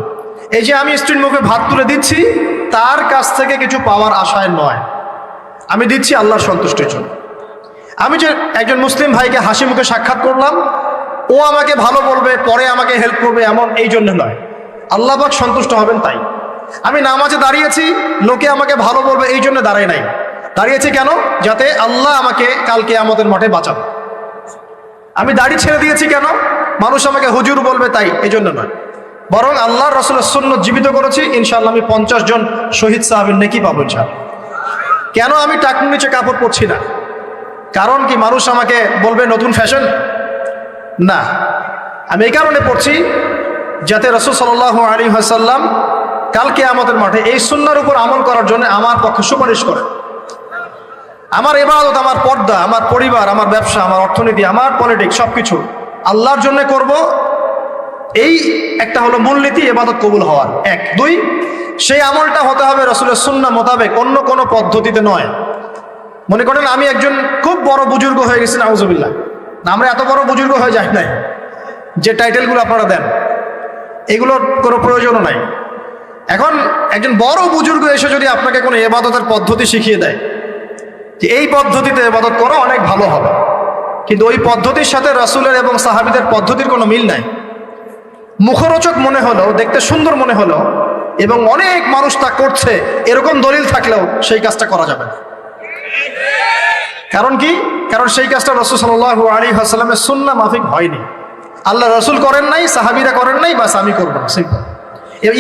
এই যে আমি স্ত্রীর মুখে ভাত তুলে দিচ্ছি, তার কাছ থেকে কিছু পাওয়ার আশায় নয়, আমি দিচ্ছি আল্লাহর সন্তুষ্টির জন্য। আমি যে একজন মুসলিম ভাইকে হাসি মুখে সাক্ষাৎ করলাম, ও আমাকে ভালো বলবে, পরে আমাকে হেল্প করবে, এমন এই জন্য নয়, আল্লাহ পাক সন্তুষ্ট হবেন তাই। আমি নামাজে দাঁড়িয়েছি, লোকে আমাকে ভালো বলবে এই জন্য দাঁড়াই নাই। দাঁড়িয়েছি কেন? যাতে আল্লাহ আমাকে কাল কিয়ামতের মাঠে বাঁচাবে। আমি দাড়ি ছেড়ে দিয়েছি কেন? মানুষ আমাকে হুজুর বলবে তাই, এই জন্য নয়, বরং আল্লাহর রাসূলের সুন্নাত জীবিত করেছি, ইনশাআল্লাহ আমি 50 জন শহীদ সাহাবীর নেকি পাবো ইনশাআল্লাহ। কেন আমি টাকনুর নিচে কাপড় পরছি না? কারণ কি মানুষ আমাকে বলবে নতুন ফ্যাশন? না, আমি এই কারণে পড়ছি যাতে রাসূল সাল্লাল্লাহু আলাইহি ওয়াসাল্লাম কাল কিয়ামতের মাঠে এই সুন্নাহর উপর আমল করার জন্য আমার পক্ষে সুপারিশ করে। আমার ইবাদত, আমার পর্দা, আমার পরিবার, আমার ব্যবসা, আমার অর্থনীতি, আমার পলিটিক্স সবকিছু আল্লাহর জন্য করব, এই একটা হলো মূলনীতি ইবাদত কবুল হওয়ার। 1, 2, সেই আমলটা হতে হবে রাসূলের সুন্নাহ মোতাবেক, অন্য কোনো পদ্ধতিতে নয়। মনে করেন আমি একজন খুব বড় বুজুর্গ হয়ে গেছি, নাউজুবিল্লাহ। না, আমরা এত বড় বুজুর্গ হয়ে যাই নাই যে টাইটেলগুলো আপনারা দেন, এগুলোর কোনো প্রয়োজনও নাই। এখন একজন বড় বুজুর্গ এসে যদি আপনাকে কোনো ইবাদতের পদ্ধতি শিখিয়ে দেয় যে এই পদ্ধতিতে ইবাদত করা অনেক ভালো হবে, কিন্তু ওই পদ্ধতির সাথে রাসূলের এবং সাহাবীদের পদ্ধতির কোনো মিল নাই, মুখরোচক মনে হলো, দেখতে সুন্দর মনে হলো, এবং অনেক মানুষ তা করছে এরকম দলিল থাকলেও সেই কাজটা করা যাবে না। কারণ কি? কারণ সেই কাজটা রাসূল সাল্লাল্লাহু আলাইহি ওয়াসাল্লামের সুন্নাহ মাফিক হয়নি। আল্লাহ রাসূল করেন নাই, সাহাবীরা করেন নাই, বাস আমি করব না, সিম্পল।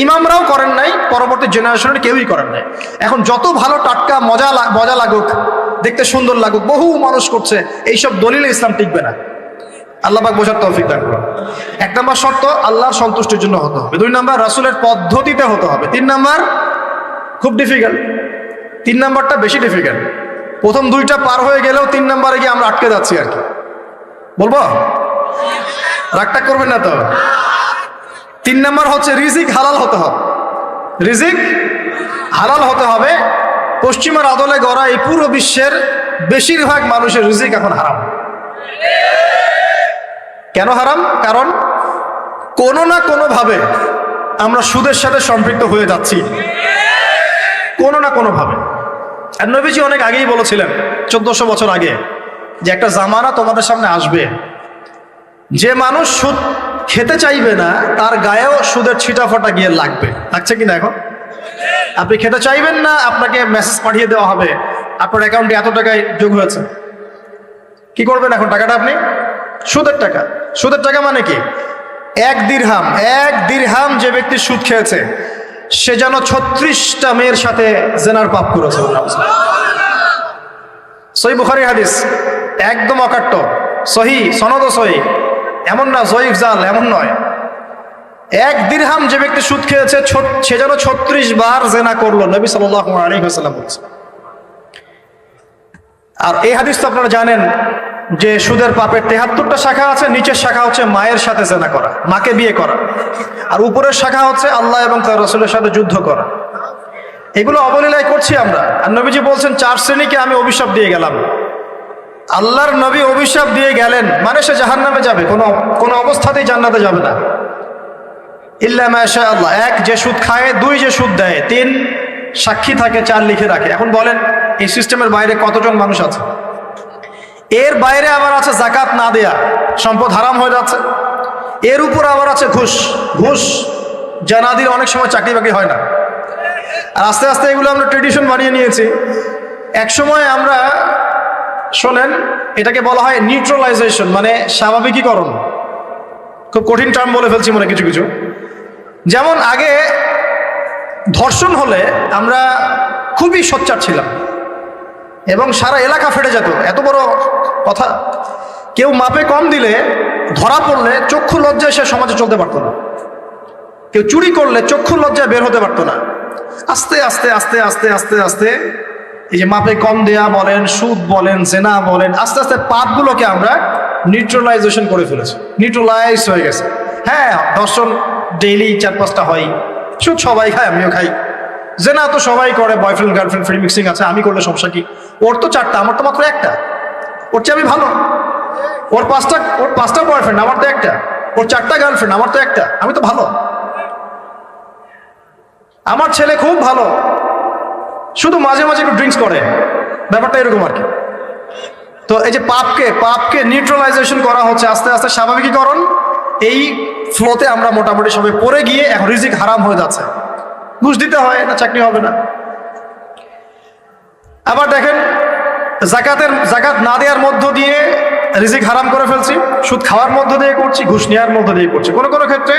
ইমামরাও করেন নাই, পরবর্তী জেনারেশনের কেউই করেন নাই। এখন যত ভালো টাটকা মজা লাগুক, দেখতে সুন্দর লাগুক, বহু মানুষ করছে, এইসব দলিলে ইসলাম টিকবে না। আল্লাহ পাক বোঝার তৌফিক দান করুন। 1 নম্বর শর্ত, আল্লাহর সন্তুষ্টির জন্য হতে হবে। 2 নম্বর, রাসূলের পদ্ধতিতে হতে হবে। 3 নম্বর, খুব ডিফিকাল্ট, 3 নম্বরটা বেশি ডিফিকাল্ট। প্রথম 2টা পার হয়ে গেলেও 3 নম্বরে গিয়ে আমরা আটকে যাচ্ছি আর কি। বলবো? রাগটা করবেন না তো? 3 নম্বর হচ্ছে রিজিক হালাল হতে হবে। রিজিক হালাল হতে হবে। পশ্চিমার আদলে গড়া এই পুরো বিশ্বের বেশিরভাগ মানুষের রিজিক এখন হারাম। কেন হারাম? কারণ কোনো না কোনোভাবে আমরা সুদের সাথে সম্পৃক্ত হয়ে যাচ্ছি, কোনো না কোনোভাবে। আর নবীজি অনেক আগেই বলেছিলেন, 1400 বছর আগে, যে একটা জামানা তোমাদের সামনে আসবে, যে মানুষ সুদ খেতে চাইবে না তার গায়েও সুদের ছিটাফাটা গিয়ে লাগবে। লাগছে কিনা? এখন আপনি খেতে চাইবেন না, আপনাকে মেসেজ পাঠিয়ে দেওয়া হবে আপনার অ্যাকাউন্টে এত টাকায় যোগ হয়েছে। কি করবেন এখন টাকাটা আপনি? সুদের টাকা। সুদের টাকা মানে কি? এক দিরহাম যে ব্যক্তি সুদ খেয়েছে সে যেন 36টা মেয়ের সাথে জেনার পাপ করেছে। সহিহ বুখারীর হাদিস, একদম অকাট্য, সহি সনদ সহি, এমন না জয়ীফ জাল, এমন নয়। এক দিরহাম যে ব্যক্তি সুদ খেয়েছে সে যেন 36 বার জেনা করলো, নবী সাল্লাল্লাহু আলাইহি ওয়াসাল্লাম বলেছেন। আর এই হাদিস তো আপনারা জানেন যে সুদের পাপের 73টা শাখা আছে। নিচের শাখা হচ্ছে মায়ের সাথে জেনা করা, মাকে বিয়ে করা, আর উপরের শাখা হচ্ছে আল্লাহ এবং তার রাসূলের সাথে যুদ্ধ করা। এগুলো অবলীলায় করছি আমরা। আর নবীজি বলছেন 4 শ্রেণীকে আমি অভিশাপ দিয়ে গেলাম। আল্লাহর নবী অভিশাপ দিয়ে গেলেন মানে সে জাহান্নামে যাবে, কোনো অবস্থাতেই জান্নাতে যাবে না। ইল্লা মাশা আল্লাহ। 1, যে সুদ খায়। 2, যে সুদ দেয়। 3, সাক্ষী থাকে। 4, লিখে রাখে। এখন বলেন এই সিস্টেমের বাইরে কতজন মানুষ আছে? এর বাইরে আবার আছে যাকাত না দেয়া, সম্পদ হারাম হয়ে যাচ্ছে। এর উপর আবার আছে ঘুষ জানাদির অনেক সময় চাকরি বাকরি হয় না। আর আস্তে আস্তে এগুলো আমরা ট্রেডিশন বানিয়ে নিয়েছি। এক সময় আমরা, শোনেন, এটাকে বলা হয় নিউট্রালাইজেশন, মানে স্বাভাবিকীকরণ। খুব কঠিন টার্ম বলে ফেলছি মনে কিছু কিছু। যেমন আগে ধর্ষণ হলে আমরা খুবই সোচ্চার ছিলাম এবং সারা এলাকা ফেটে যেত, এত বড় কথা। কেউ মাপে কম দিলে, ধরা পড়লে চক্ষু লজ্জায় সে সমাজে চলতে পারতো না। কেউ চুরি করলে চক্ষু লজ্জায় বের হতে পারতো না। আস্তে আস্তে আস্তে আস্তে আস্তে আস্তে এই যে মাপে কম দেয়া বলেন, সুদ বলেন, জেনা বলেন, আস্তে আস্তে পাপগুলোকে আমরা নিউট্রালাইজেশন করে ফেলেছি, নিউট্রালাইজ হয়ে গেছে। হ্যাঁ, ধর্ষণ ডেইলি 4-5টা হয়, সুদ সবাই খায়, আমিও খাই, জেনা তো সবাই করে, বয়ফ্রেন্ড গার্লফ্রেন্ড ফ্রি মিক্সিং আছে, আমি করলে সমস্যা কি? ওর তো 4টা, আমার তো মাত্র 1টা। ওর চেয়ে আমি ভালো। ওর 5টা বয়ফ্রেন্ড, আমার তো 1টা। ওর 4টা গার্লফ্রেন্ড, আমার তো 1টা। আমি তো ভালো। আমার ছেলে খুব ভালো, শুধু মাঝে মাঝে একটু ড্রিঙ্কস করে, ব্যাপারটা এরকম আর কি। তো এই যে পাপকে নিউট্রালাইজেশন করা হচ্ছে আস্তে আস্তে, স্বাভাবিকীকরণ। এই ফ্লোতে আমরা মোটামুটি সবাই পড়ে গিয়ে এখন রিজিক হারাম হয়ে যাচ্ছে। ঘুষ দিতে হয় না, চাকরি হবে না। আবার দেখেন, জাকাত না দেওয়ার মধ্য দিয়ে রিজিক হারাম করে ফেলছি, সুদ খাওয়ার মধ্য দিয়ে করছি, ঘুষ নেওয়ার মধ্য দিয়ে করছি, কোনো কোনো ক্ষেত্রে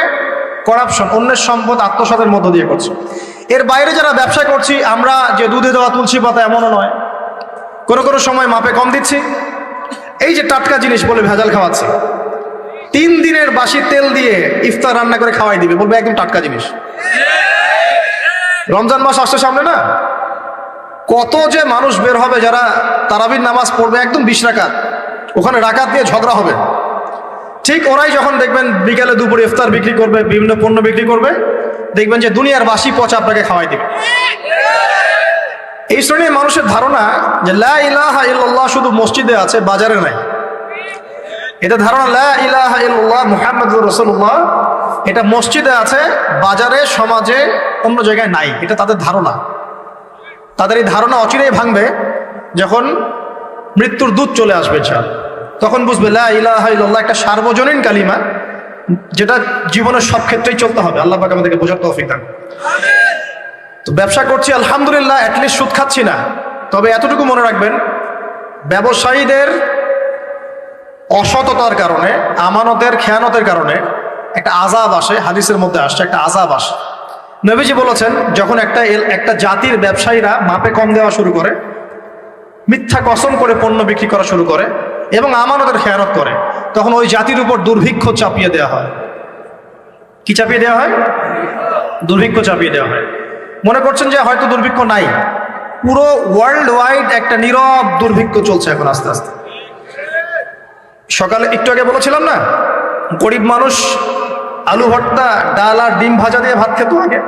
করাপশন, অন্যের সম্পদ আত্মসাতের মধ্য দিয়ে করছি। এর বাইরে যারা ব্যবসা করছি, আমরা যে দুধে দেওয়া তুলসী পাতা এমনও নয়, কোনো কোনো সময় মাপে কম দিচ্ছি। এই যে টাটকা জিনিস বলে ভেজাল খাওয়াচ্ছি, 3 দিনের বাসি তেল দিয়ে ইফতার রান্না করে খাওয়াই দিবে, বলবে একদম টাটকা জিনিস। রমজান মাস আসছে সামনে না, কত যে মানুষ বের হবে যারা তারাবির নামাজ পড়বে একদম 20 রাকাত, ওখানে রাকাত দিয়ে ঝগড়া হবে। ঠিক ওরাই যখন দেখবেন বিকালে দুপুরে ইফতার বিক্রি করবে, বিভিন্ন পণ্য বিক্রি করবে, দেখবেন যে দুনিয়ার বাসি পচা আপনাকে খাওয়াই দিবে। এই শ্রেণীর মানুষের ধারণা যে লা ইলাহা ইল্লাল্লাহ শুধু মসজিদে আছে, বাজারে নাই। এটা ধারণা, লা ইলাহা ইল্লাল্লাহ মুহাম্মাদুর রাসূলুল্লাহ, এটা মসজিদে আছে, বাজারে, সমাজে, অন্য জায়গায় নাই। এটা তাদের ধারণা। তাদের এই ধারণা অচিরেই ভাঙবে যখন মৃত্যুর দূত চলে আসবে। তখন বুঝবে লা ইলাহা ইল্লাল্লাহ একটা সার্বজনীন কালিমা, যেটা জীবনের সব ক্ষেত্রেই চলতে হবে। আল্লাহ পাক আমাদেরকে বোঝার তৌফিক দান। তো ব্যবসা করছি আলহামদুলিল্লাহ, অ্যাটলিস্ট সুদ খাচ্ছি না। তবে এতটুকু মনে রাখবেন, ব্যবসায়ীদের অসততার কারণে, আমানতের খেয়ানতের কারণে একটা আযাব আসে। হাদিসের মধ্যে আসছে একটা আযাব আসে। নবীজি বলেছেন, যখন একটা জাতির ব্যবসায়ীরা মাপে কম দেওয়া শুরু করে, মিথ্যা কসম করে পণ্য বিক্রি করা শুরু করে এবং আমানতের খেয়ানত করে, তখন ওই জাতির উপর দুর্ভিক্ষ চাপিয়ে দেওয়া হয়। কি চাপিয়ে দেওয়া হয়? দুর্ভিক্ষ চাপিয়ে দেওয়া হয়। মনে করছেন যে হয়তো দুর্ভিক্ষ নাই, পুরো ওয়ার্ল্ড ওয়াইড একটা নীরব দুর্ভিক্ষ চলছে এখন আস্তে আস্তে। সকালে একটু আগে বলেছিলাম না, গরিব মানুষ আলু ভর্তা, ডাল আর ডিম ভাজা দিয়ে ভাত খেত আগে।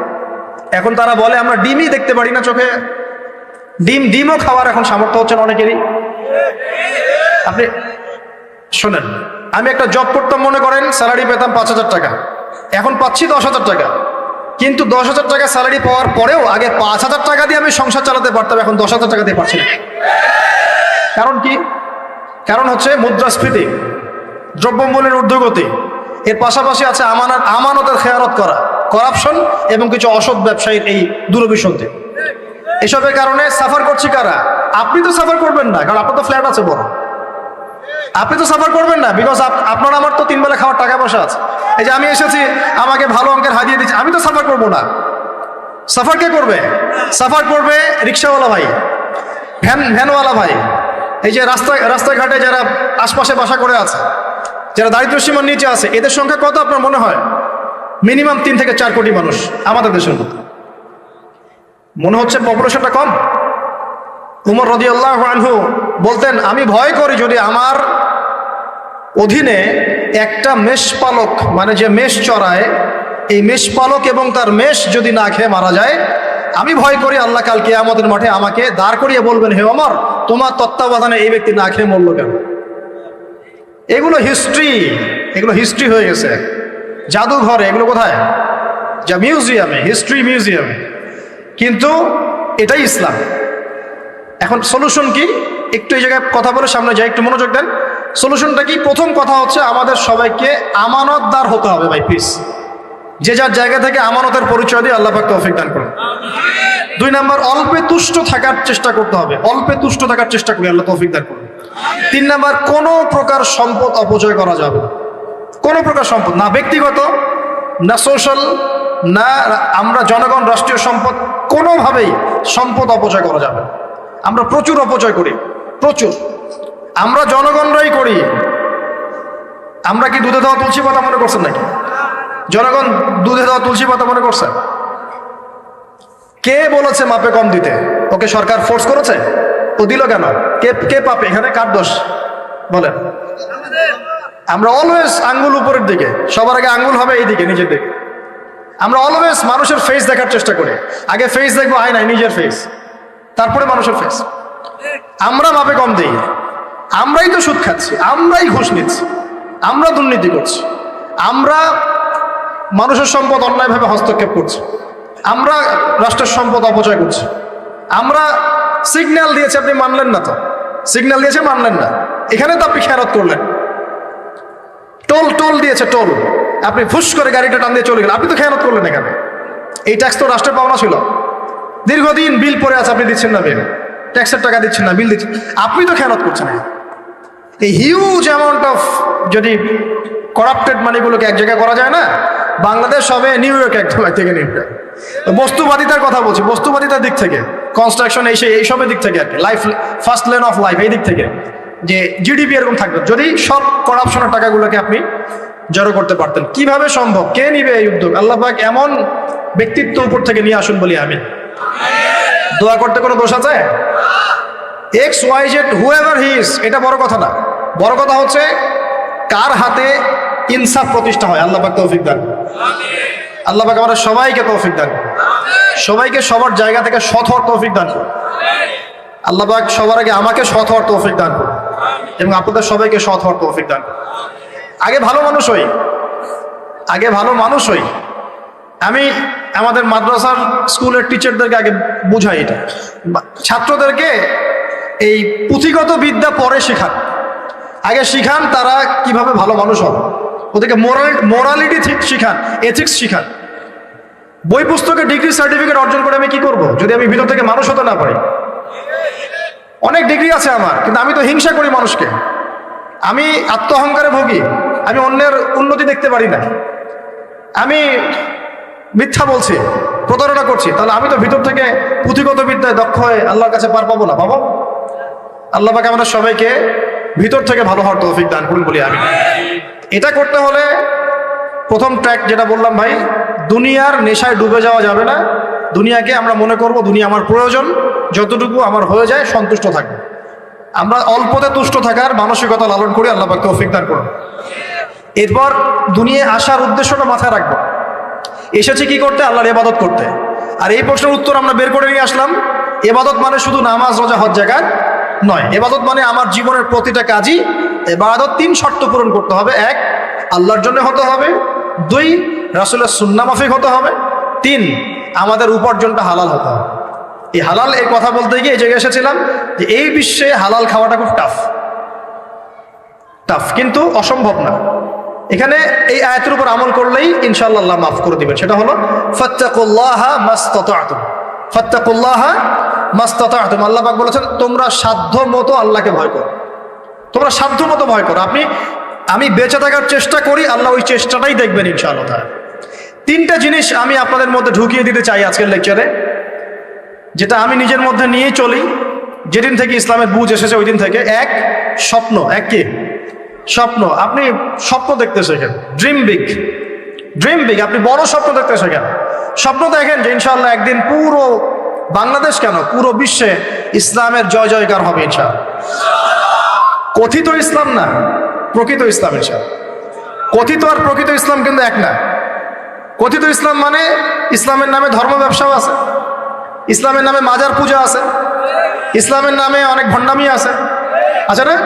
এখন তারা বলে আমরা ডিমই দেখতে পারি না চোখে। ডিমও খাওয়ার এখন সামর্থ্য হচ্ছে না অনেকেরই। আপনি শোনেন, আমি একটা জব করতাম, মনে করেন স্যালারি পেতাম 5,000 টাকা, এখন পাচ্ছি 10,000 টাকা। কিন্তু 10,000 টাকা স্যালারি পাওয়ার পরেও আগে 5,000 টাকা দিয়ে আমি সংসার চালাতে পারতাম, এখন 10,000 টাকা দিয়ে পারছি না। কারণ কি? কারণ হচ্ছে মুদ্রাস্ফীতি, দ্রব্যমূল্যের ঊর্ধ্বগতি, এর পাশাপাশি আছে আমানতের খেয়ানত করা, করাপশন এবং কিছু অসৎ ব্যবসায়ীর এই দুরভিসন্ধি। এসবের কারণে সাফার করছি কারা? আপনি তো সাফার করবেন না, কারণ আপনার তো ফ্ল্যাট আছে বড়। আপনি তো সাফার করবেন না, বিকজ আপনার আমার তো 3 বেলা খাওয়ার টাকা পয়সা আছে। এই যে আমি এসেছি, আমাকে ভালো অঙ্কের হাদিয়ে দিচ্ছে, আমি তো সাফার করবো না। সাফার কে করবে? সাফার করবে রিক্সাওয়ালা ভাই, ভ্যানওয়ালা ভাই, এই যে রাস্তাঘাটে যারা আশপাশে বাসা করে আছে, যারা দারিদ্র্য সীমার নিচে আছে, এদের সংখ্যা কত আপনার মনে হয়? মিনিমাম 3 থেকে 4 কোটি মানুষ আমাদের দেশের মধ্যে। মনে হচ্ছে পপুলেশনটা কম? উমর রাদিয়াল্লাহু আনহু বলতেন, আমি ভয় করি যদি আমার অধীনে একটা মেষপালক, মানে যে মেষ চড়ায়, এই মেষপালক এবং তার মেষ যদি না খেয়ে মারা যায়, আমি ভয় করি আল্লাহ কাল কিয়ামতের মাঠে আমাকে দাঁড় করিয়ে বলবেন, হে ওমর, তোমার তত্ত্বাবধানে এই ব্যক্তি না খেয়ে মরল কেন? এগুলো হিস্ট্রি হয়ে গেছে জাদুঘরে, এগুলো কোথায়? যা মিউজিয়ামে, হিস্ট্রি মিউজিয়ামে। কিন্তু এটাই ইসলাম। এখন সলিউশন কি? একটু এই জায়গায় কথা বলে সামনে যাই, একটু মনোযোগ দেন। সলিউশনটা কি? প্রথম কথা হচ্ছে আমাদের সবাইকে আমানতদার হতে হবে ভাই, প্লিজ। যে যার জায়গা থেকে আমানতের পরিচয় দিয়ে আল্লাহ পাক তৌফিক দান করুন। 2 নাম্বার, অল্পে তুষ্ট থাকার চেষ্টা করতে হবে, অল্পে তুষ্ট থাকার চেষ্টা করি, আল্লাহ তৌফিক দান করুন। 3 নাম্বার, কোনো প্রকার সম্পদ অপচয় করা যাবে না। কোনো প্রকার সম্পদ না, ব্যক্তিগত না, সোশ্যাল না, আমরা জনগণ, রাষ্ট্রীয় সম্পদ, কোনোভাবেই সম্পদ অপচয় করা যাবে না। আমরা প্রচুর অপচয় করি, প্রচুর। আমরা জনগণরাই করি। আমরা কি দুধে দেওয়া তুলসী পাতা মনে করছেন নাকি? জনগণ দুধে দেওয়া তুলসী পাতা মনে করছেন? কে বলেছে মাপে কম দিতে? ওকে সরকার ফোর্স করেছে? ও দিল কেন? কে পাপে? এখানে কার দোষ বলেন? আমরা অলওয়েজ আঙ্গুল উপরের দিকে, সবার আগে আঙ্গুল হবে এই দিকে, নিজের দিকে। আমরা অলওয়েজ মানুষের ফেস দেখার চেষ্টা করি। আগে ফেস দেখবো আয়নায়, নিজের ফেস, তারপরে মানুষের ফেস। আমরা মাপে কম দিই। আমরাই তো সুদ খাচ্ছি, আমরাই ঘুষ নিচ্ছি, আমরা দুর্নীতি করছি, আমরা মানুষের সম্পদ অন্যায়ভাবে হস্তক্ষেপ করছি, আমরা রাষ্ট্রের সম্পদ অপচয় করছি। আমরা সিগন্যাল দিয়েছি, আপনি মানলেন না, তো সিগন্যাল দিয়েছে মানলেন না, এখানে তো আপনি খেয়ানত করলেন। টোল দিয়েছে, টোল, আপনি ফুস করে গাড়িটা টান দিয়ে চলে গেলেন, আপনি তো খেয়ানত করলেন এখানে। এই ট্যাক্স তো রাষ্ট্রের পাওনা ছিল, দীর্ঘদিন বিল পড়ে আছে, আপনি দিচ্ছেন না বিল, ট্যাক্সের টাকা দিচ্ছেন না, বিল দিচ্ছেন, আপনি তো খেয়ানত করছেন। এই হিউজ অ্যামাউন্ট অফ যদি করাপ্টেড মানিগুলোকে এক জায়গায় করা যায় না, বাংলাদেশ হবে নিউ ইয়র্ক, একদম থেকে নিউ ইয়র্ক। বস্তুবাদিতার কথা বলছি, বস্তুবাদিতার দিক থেকে, কনস্ট্রাকশন এইসবের দিক থেকে আর কি, life, first lane of life, এই দিক থেকে যে জিডিপি এরকম থাকবে যদি সব করাপশনের টাকাগুলোকে আপনি জড়ো করতে পারতেন। কিভাবে সম্ভব? কে নিবে এই উদ্যোগ? আল্লাহ পাক এমন ব্যক্তিত্ব উপর থেকে নিয়ে আসুন বলি আমি। দোয়া করতে কোনো দোষ আছে? XYZ হুএভার হি ইজ, এটা বড় কথা না। বড় কথা হচ্ছে কার হাতে ইনসাফ প্রতিষ্ঠা হয়। আল্লাহ পাক তৌফিক দান। আল্লাহ পাক আমাদের সবাইকে তৌফিক দান, সবাইকে সবার জায়গা থেকে সৎ হওয়ার তৌফিক দান। আল্লাহ পাক সবার আগে আমাকে সৎ হওয়ার তৌফিক দান এবং আপনাদের সবাইকে সৎ হওয়ার তৌফিক দান। আগে ভালো মানুষ হই, আগে ভালো মানুষ হই। আমি আমাদের মাদ্রাসার স্কুলের টিচারদেরকে আগে বুঝাই, এটা ছাত্রদেরকে এই পুঁথিগত বিদ্যা পরে শেখান, আগে শিখান তারা কিভাবে ভালো মানুষ হবে। ওদেরকে মোরালিটি শিখান, এথিক্স শিখান। বই পুস্তকে ডিগ্রি সার্টিফিকেট অর্জন করে আমি কি করব যদি আমি ভিতর থেকে মানুষ হতে না পারি? অনেক ডিগ্রি আছে আমার, কিন্তু আমি তো হিংসা করি মানুষকে, আমি আত্ম অহংকারে ভুগি, আমি অন্যের উন্নতি দেখতে পারি না, আমি মিথ্যা বলছি, প্রতারণা করছি, তাহলে আমি তো ভিতর থেকে পুঁথিগত বিদ্যায় দক্ষ হয়ে আল্লাহর কাছে পার পাবো না। পাবো? আল্লাহ পাক আমাদের সবাইকে ভিতর থেকে ভালো হওয়ার তৌফিক দান করুন বলি আমি। এটা করতে হলে প্রথম ট্র্যাক যেটা বললাম ভাই, দুনিয়ার নেশায় ডুবে যাওয়া যাবে না। দুনিয়াকে আমরা মনে করব দুনিয়া আমার প্রয়োজন, যতটুকু আমার হয়ে যায় সন্তুষ্ট থাকবে। আমরা অল্পতে তুষ্ট থাকার মানসিকতা লালন করি, আল্লাহ পাক তৌফিক দান করুন। এরপর দুনিয়ায় আসার উদ্দেশ্যটা মাথায় রাখবো, এসেছি কি করতে? আল্লাহর ইবাদত করতে। আর এই প্রশ্নের উত্তর আমরা বের করে নিয়ে আসলাম। ইবাদত মানে শুধু নামাজ, রোজা, হজ, যাকাত নয়। ইবাদত মানে আমার জীবনের প্রতিটা কাজই ইবাদত। 3 শর্ত পূরণ করতে হবে। 1, আল্লাহর জন্য হতে হবে। 2, রাসূলের সুন্নাহ মাফিক হতে হবে। 3, আমাদের উপার্জনটা হালাল হতে হবে। এই হালাল এই কথা বলতে গিয়ে এই জায়গায় এসেছিলাম যে এই বিশ্বে হালাল খাওয়াটা খুব টাফ, কিন্তু অসম্ভব না। এখানে এই আয়াতের উপর আমল করলেই ইনশাআল্লাহ আল্লাহ মাফ করে দিবেন। সেটা হলো ফাত্তাকুল্লাহা মাসতাতা'তুম, ফাত্তাকুল্লাহা মাসতাতা'তুম। আল্লাহ পাক বলেছেন তোমরা সাধ্য মতো আল্লাহকে ভয় করো, তোমরা সাধ্যমতো ভয় করো। আমি বেঁচে থাকার চেষ্টা করি, আল্লাহ ওই চেষ্টাটাই দেখবেন ইনশাআল্লাহ তাআলা। তিনটা জিনিস আমি আপনাদের মধ্যে ঢুকিয়ে দিতে চাই আজকের লেকচারে, যেটা আমি নিজের মধ্যে নিয়েই চলি যেদিন থেকে ইসলামের বুঝ এসেছে ওই দিন থেকে। এক, স্বপ্ন। এক কি? স্বপ্ন। আপনি স্বপ্ন দেখতে শেখেন, ড্রিম বিগ। ড্রিম বিগ, আপনি বড় স্বপ্ন দেখতে শেখেন। স্বপ্ন দেখেন যে ইনশাআল্লাহ একদিন পুরো বাংলাদেশ কেন, পুরো বিশ্বে ইসলামের জয় জয়কার হবে ইনশাআল্লাহ। কথিত ইসলাম না, প্রকৃত ইসলাম ইনশাআল্লাহ। কথিত আর প্রকৃত ইসলাম কিন্তু এক না। কথিত ইসলাম মানে ইসলামের নামে ধর্ম ব্যবসাও আছে, ইসলামের নামে মাজার পূজা আছে, ইসলামের নামে অনেক ভণ্ডামি আছে, আছে না?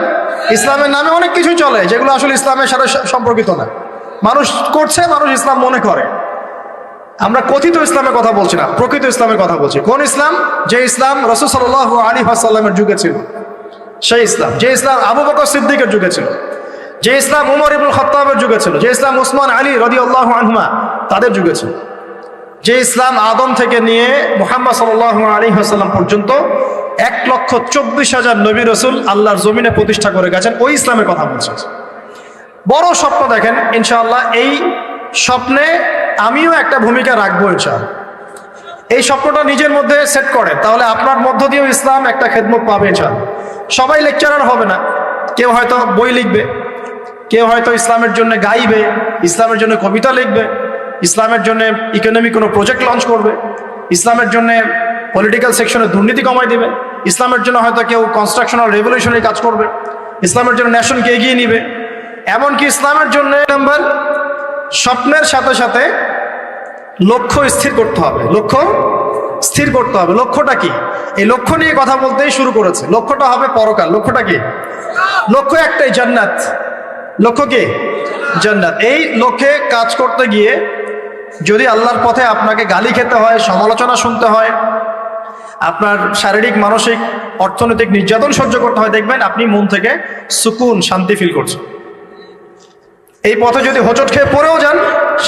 ইসলামের নামে অনেক কিছু চলে যেগুলো আসলে ইসলামের সাথে সম্পর্কিত না, মানুষ করছে, মানুষ ইসলাম মনে করে। আমরা কথিত ইসলামের কথা বলছি না, প্রকৃত ইসলামের কথা বলছি। কোন ইসলাম? যে ইসলাম রাসূল সাল্লাল্লাহু আলাইহি ওয়াসাল্লামের যুগে ছিল, সেই ইসলাম। যে ইসলাম আবু বকর সিদ্দিকের যুগে ছিল, যে ইসলাম উমর ইবনুল খাত্তাবের যুগে ছিল, যে ইসলাম উসমান আলী রাদিয়াল্লাহু আনহুমা তাদের যুগে ছিল, যে ইসলাম আদম থেকে নিয়ে মুহাম্মদ সাল্লাল্লাহু আলাইহি ওয়াসাল্লাম পর্যন্ত 1,24,000 নবী রাসূল আল্লাহর জমিনে প্রতিষ্ঠা করে গেছেন, ওই ইসলামের কথা বলছি। বড় স্বপ্ন দেখেন ইনশাআল্লাহ। এই স্বপ্নে আমিও একটা ভূমিকা রাখবো ইনশাআল্লাহ। এই স্বপ্নটা নিজের মধ্যে সেট করেন, তাহলে আপনার মধ্য দিয়েও ইসলাম একটা খেদমত পাবে ইনশাআল্লাহ। সবাই লেকচারার হবে না, কেউ হয়তো বই লিখবে, কেউ হয়তো ইসলামের জন্য গাইবে, ইসলামের জন্য কবিতা লিখবে, ইসলামের জন্য ইকোনমিক কোনো প্রজেক্ট লঞ্চ করবে, ইসলামের জন্য পলিটিক্যাল সেকশনে দুর্নীতি কমাই দিবে, ইসলামের জন্য হয়তো কেউ কনস্ট্রাকশনাল রেভলিউশনারি কাজ করবে, ইসলামের জন্য ন্যাশনকে এগিয়ে নিবে। এমনকি ইসলামের জন্য নাম্বার স্বপ্নের সাথে সাথে লক্ষ্য স্থির করতে হবে। লক্ষ্য স্থির করতে হবে। লক্ষ্যটা কি? এই লক্ষ্য নিয়ে কথা বলতেই শুরু করেছে। লক্ষ্যটা হবে পরকাল। লক্ষ্যটা কি? লক্ষ্য একটাই, জান্নাত। লক্ষ্য কি? জান্নাত। এই লক্ষ্যে কাজ করতে গিয়ে যদি আল্লাহর পথে আপনাকে গালি খেতে হয়, সমালোচনা শুনতে হয়, আপনার শারীরিক, মানসিক, অর্থনৈতিক নির্যাতন সহ্য করতে হয়, দেখবেন আপনি মন থেকে সুকুন, শান্তি ফিল করছেন। এই পথে যদি হোঁচট খেয়ে পড়েও যান,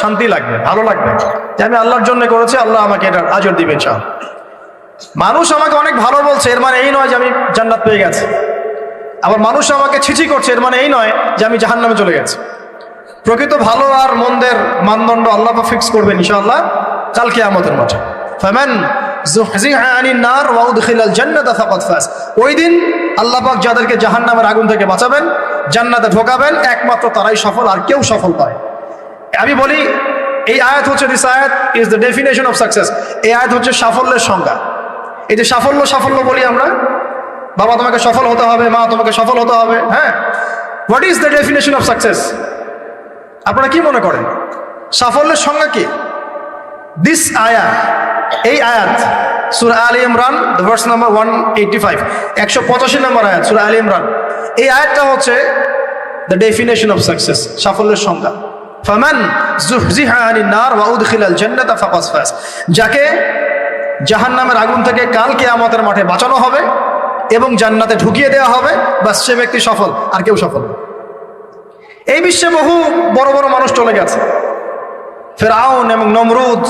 শান্তি লাগবে, ভালো লাগবে যে আমি আল্লাহর জন্য করেছি, আল্লাহ আমাকে এটার আজর দিবেন চাও। মানুষ আমাকে অনেক ভালো বলছে, এর মানে এই নয় যে আমি জান্নাত পেয়ে গেছি। আবার মানুষ আমাকে ছিছি করছে, এর মানে এই নয় যে আমি জাহান্নামে চলে গেছি। প্রকৃত ভালো আর মন্দের মানদণ্ড আল্লাহ ফিক্স করবেন ইনশাআল্লাহ কাল কিয়ামতের মাঠে। ফামান যুহজিহা আনিন নার ওয়া উদখিলাল জান্নাতা ফাকাদ ফাজ। ওই দিন আল্লাহ পাক যাদেরকে জাহান্নামের আগুন থেকে বাঁচাবেন, জান্নাতে ঢোকাবেন, একমাত্র তারাই সফল, আর কেউ সফল নয়। আমি বলি এই আয়াত হচ্ছে, দিস আয়াত is the definition of success. এই আয়াত হচ্ছে সাফল্যের সংজ্ঞা। এই যে সাফল্য সাফল্য বলি আমরা, বাবা তোমাকে সফল হতে হবে, মা তোমাকে সফল হতে হবে, হ্যাঁ, what is the definition of success? আপনারা কি মনে করেন সাফল্যের সংজ্ঞা কি? দিস আয়াত, এই আয়াত সূরা আলে ইমরান ভার্স নাম্বার 185, 185 নম্বর আয়াত সূরা আলে ইমরান। এই আয়াতটা হচ্ছে দ্য ডেফিনেশন অফ সাকসেস, সাফল্যের সংজ্ঞা। ফামান যুহজিহা আনিন নার ওয়া উদখিলাল জান্নাতা ফাকাদ ফাজ। যাকে জাহান্নামের আগুন থেকে কাল কিয়ামতের মাঠে বাঁচানো হবে এবং জান্নাতে ঢুকিয়ে দেওয়া হবে, বাস সে ব্যক্তি সফল, আর কেউ সফল না। এই বিশ্বে বহু বড় বড় মানুষ চলে গেছে, ফেরাউন এবং নমরুদ,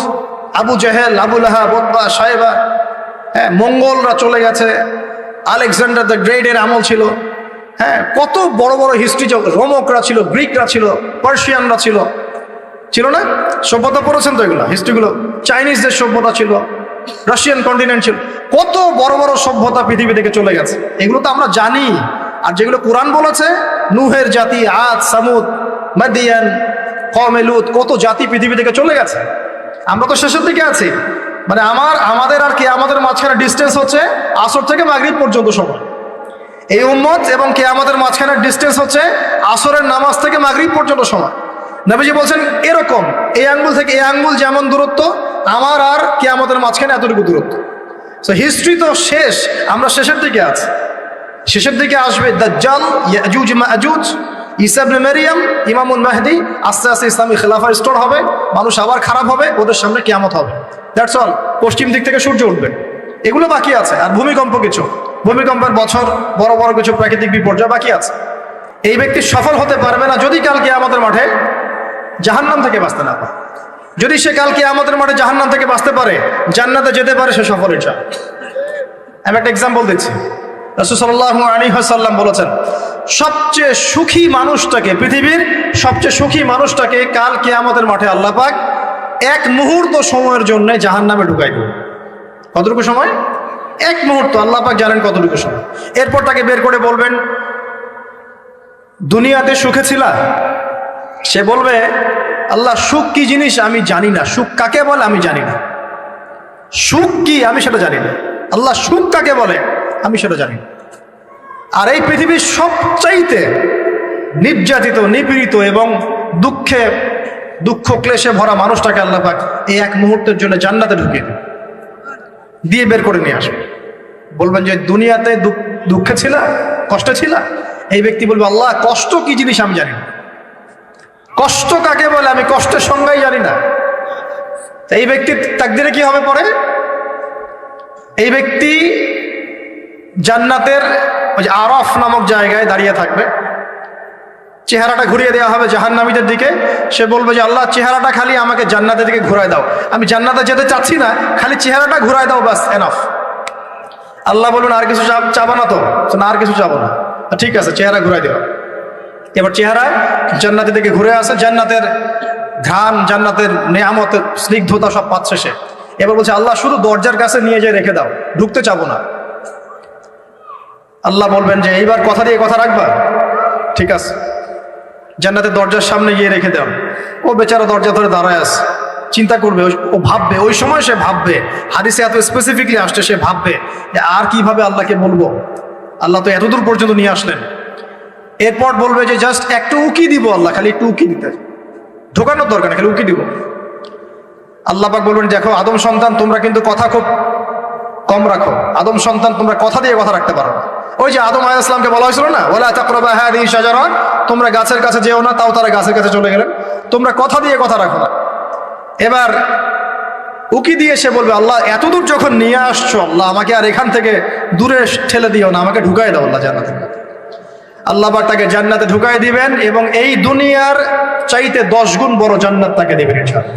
আবু জেহেল, আবু লাহাব, উতবা, সাইবা, হ্যাঁ, মঙ্গলরা চলে গেছে, আলেকজান্ডার দ্য গ্রেটের আমল ছিল, হ্যাঁ, কত বড় বড় হিস্ট্রি, রোমকরা ছিল, গ্রিকরা ছিল, পার্সিয়ানরা ছিল, ছিল না? সভ্যতা পড়েছেন তো এগুলো, হিস্ট্রিগুলো। চাইনিজদের সভ্যতা ছিল, রাশিয়ান কন্টিনেন্ট ছিল, কত বড় বড় সভ্যতা পৃথিবী থেকে চলে গেছে। এগুলো তো আমরা জানি। আর যেগুলো কোরআন বলেছে, নূহের জাতি, আদ, সামুদ, মাদিয়ান, কওমে লূত, কত জাতি পৃথিবী থেকে চলে গেছে। আমরা তো শেষের দিকে আছি। মানে আমাদের আর কিয়ামতের মাঝখানে ডিস্টেন্স হচ্ছে আসর থেকে মাগরিব পর্যন্ত সময়। এই উম্মত এবং কিয়ামতের মাঝখানের ডিস্টেন্স হচ্ছে আসরের নামাজ থেকে মাগরিব পর্যন্ত সময়। নবীজি বলছেন এরকম, এই আঙ্গুল থেকে এই আঙ্গুল যেমন দূরত্ব, আমার আর কিয়ামতের মাঝখানে এতটুকু দূরত্ব। সো হিস্ট্রি তো শেষ, আমরা শেষের দিকে আছি। শেষের দিকে আসবে দাজ্জাল, ইয়াজুজ মাজুজ, ঈসা ইবনে মারইয়াম, ইমামুল মাহদি। আস্তে আস্তে ইসলামী খেলাফা রিস্টোর হবে, মানুষ আবার খারাপ হবে, ওদের সামনে কিয়ামত হবে। That's all. পশ্চিম দিক থেকে সূর্য উঠবে, এগুলো বাকি আছে। আর ভূমিকম্প কিছু, ভূমিকম্পের বছর, বড় বড় কিছু প্রাকৃতিক বিপর্যয় বাকি আছে। এই ব্যক্তি সফল হতে পারবে না যদি কাল কিয়ামতের মাঠে জাহান্নাম থেকে বাঁচতে না পারে। যদি সে কাল কিয়ামতের মাঠে জাহান্নাম থেকে বাঁচতে পারে, জান্নাতে যেতে পারে, সে সফল ইনশাআল্লাহ। আমি একটা এক্সাম্পল দিচ্ছি। রাসূল সাল্লাল্লাহু আলাইহি ওয়াসাল্লাম বলেছেন, সবচেয়ে সুখী মানুষটাকে, পৃথিবীর সবচেয়ে সুখী মানুষটাকে কাল কিয়ামতের মাঠে আল্লাহ পাক এক মুহূর্ত সময়ের জন্য জাহান্নামে ঢুকাই দেবেন। কতটুকু সময়? এক মুহূর্ত। আল্লাহ পাক জানেন কতটুকু সময়। এরপর তাকে বের করে বলবেন, দুনিয়াতে সুখে ছিলা? সে বলবে, আল্লাহ সুখ কি জিনিস আমি জানি না, সুখ কাকে বলে আমি জানি না, সুখ কি আমি সেটা জানি না, আল্লাহ সুখ কাকে বলে আমি সেটা জানি না। আর এই পৃথিবীর সবচাইতে নির্যাতিত, নিপীড়িত এবং দুঃখ ক্লেশে ভরা মানুষটাকে আল্লাহ পাক এই এক মুহূর্তের জন্য জান্নাতে ঢুকিয়ে দিয়ে বের করে নিয়ে আসবে। বলবেন যে দুনিয়াতে দুঃখে ছিলা, কষ্টে ছিলা? এই ব্যক্তি বলবে, আল্লাহ কষ্ট কি জিনিস আমি জানি না, কষ্ট কাকে বলে আমি কষ্টের সংজ্ঞাই জানি না। এই ব্যক্তির তাকদিরে কি হবে পরে? এই ব্যক্তি জান্নাতের ওই যে আরফ নামক জায়গায় দাঁড়িয়ে থাকবে, চেহারাটা ঘুরিয়ে দেওয়া হবে জাহান্নামীদের দিকে। সে বলবে যে আল্লাহ চেহারাটা খালি আমাকে জান্নাতের দিকে ঘুরায় দাও, আমি জান্নাতে যেতে চাচ্ছি না, খালি চেহারাটা ঘুরায় দাও, বাস এনাফ। আল্লাহ বলুন আর কিছু চাবো না? তো না, আর কিছু চাবো না। ঠিক আছে, চেহারা ঘুরাই দেওয়া। এবার চেহারা জান্নাতের দিকে ঘুরে আসে, জান্নাতের ঘ্রাণ, জান্নাতের নেয়ামতের স্নিগ্ধতা সব পাচ্ছে সে। এবার বলছে আল্লাহ শুধু দরজার কাছে নিয়ে যেয়ে রেখে দাও, ঢুকতে চাবো না। আল্লাহ বলবেন যে এইবার কথা দিয়ে কথা রাখবা? ঠিক আছে, জান্নাতের দরজার সামনে গিয়ে রেখে দাও। ও বেচারা দরজা ধরে দাঁড়ায় আছে, চিন্তা করবে, ও ভাববে, ওই সময় সে ভাববে, হাদিসে এত স্পেসিফিকলি আসছে, সে ভাববে যে আর কিভাবে আল্লাহকে বলবো, আল্লাহ তো এতদূর পর্যন্ত নিয়ে আসলেন। এরপর বলবে যে জাস্ট একটু উকি দিব, আল্লাহ খালি একটু উকি দিতে, ঢোকানোর দরকার না, খালি উকি দিব। আল্লাহ পাক বলবেন, দেখো আদম সন্তান তোমরা কিন্তু কথা খুব কম রাখো, আদম সন্তান তোমরা কথা দিয়ে কথা রাখতে পারো না। ওই যে আদম আলাইহিস সালামকে বলা হয়েছিল না, ওয়ালা তাকরাবা হাযিহি শাজারা, তোমরা গাছের কাছে যেও না, তাও তারা গাছের কাছে চলে গেলেন। তোমরা কথা দিয়ে কথা রাখো না। এবার উকি দিয়ে সে বলবে, আল্লাহ এতদূর যখন নিয়ে আসছো, আল্লাহ আমাকে আর এখান থেকে দূরে ঠেলে দিও না, আমাকে ঢুকাই দাও আল্লাহ জান্নাতে। আল্লাহ পাক তাকে জান্নাতে ঢুকাই দিবেন এবং এই দুনিয়ার চাইতে 10 গুণ বড় জান্নাত তাকে দিবেন ইনশাআল্লাহ।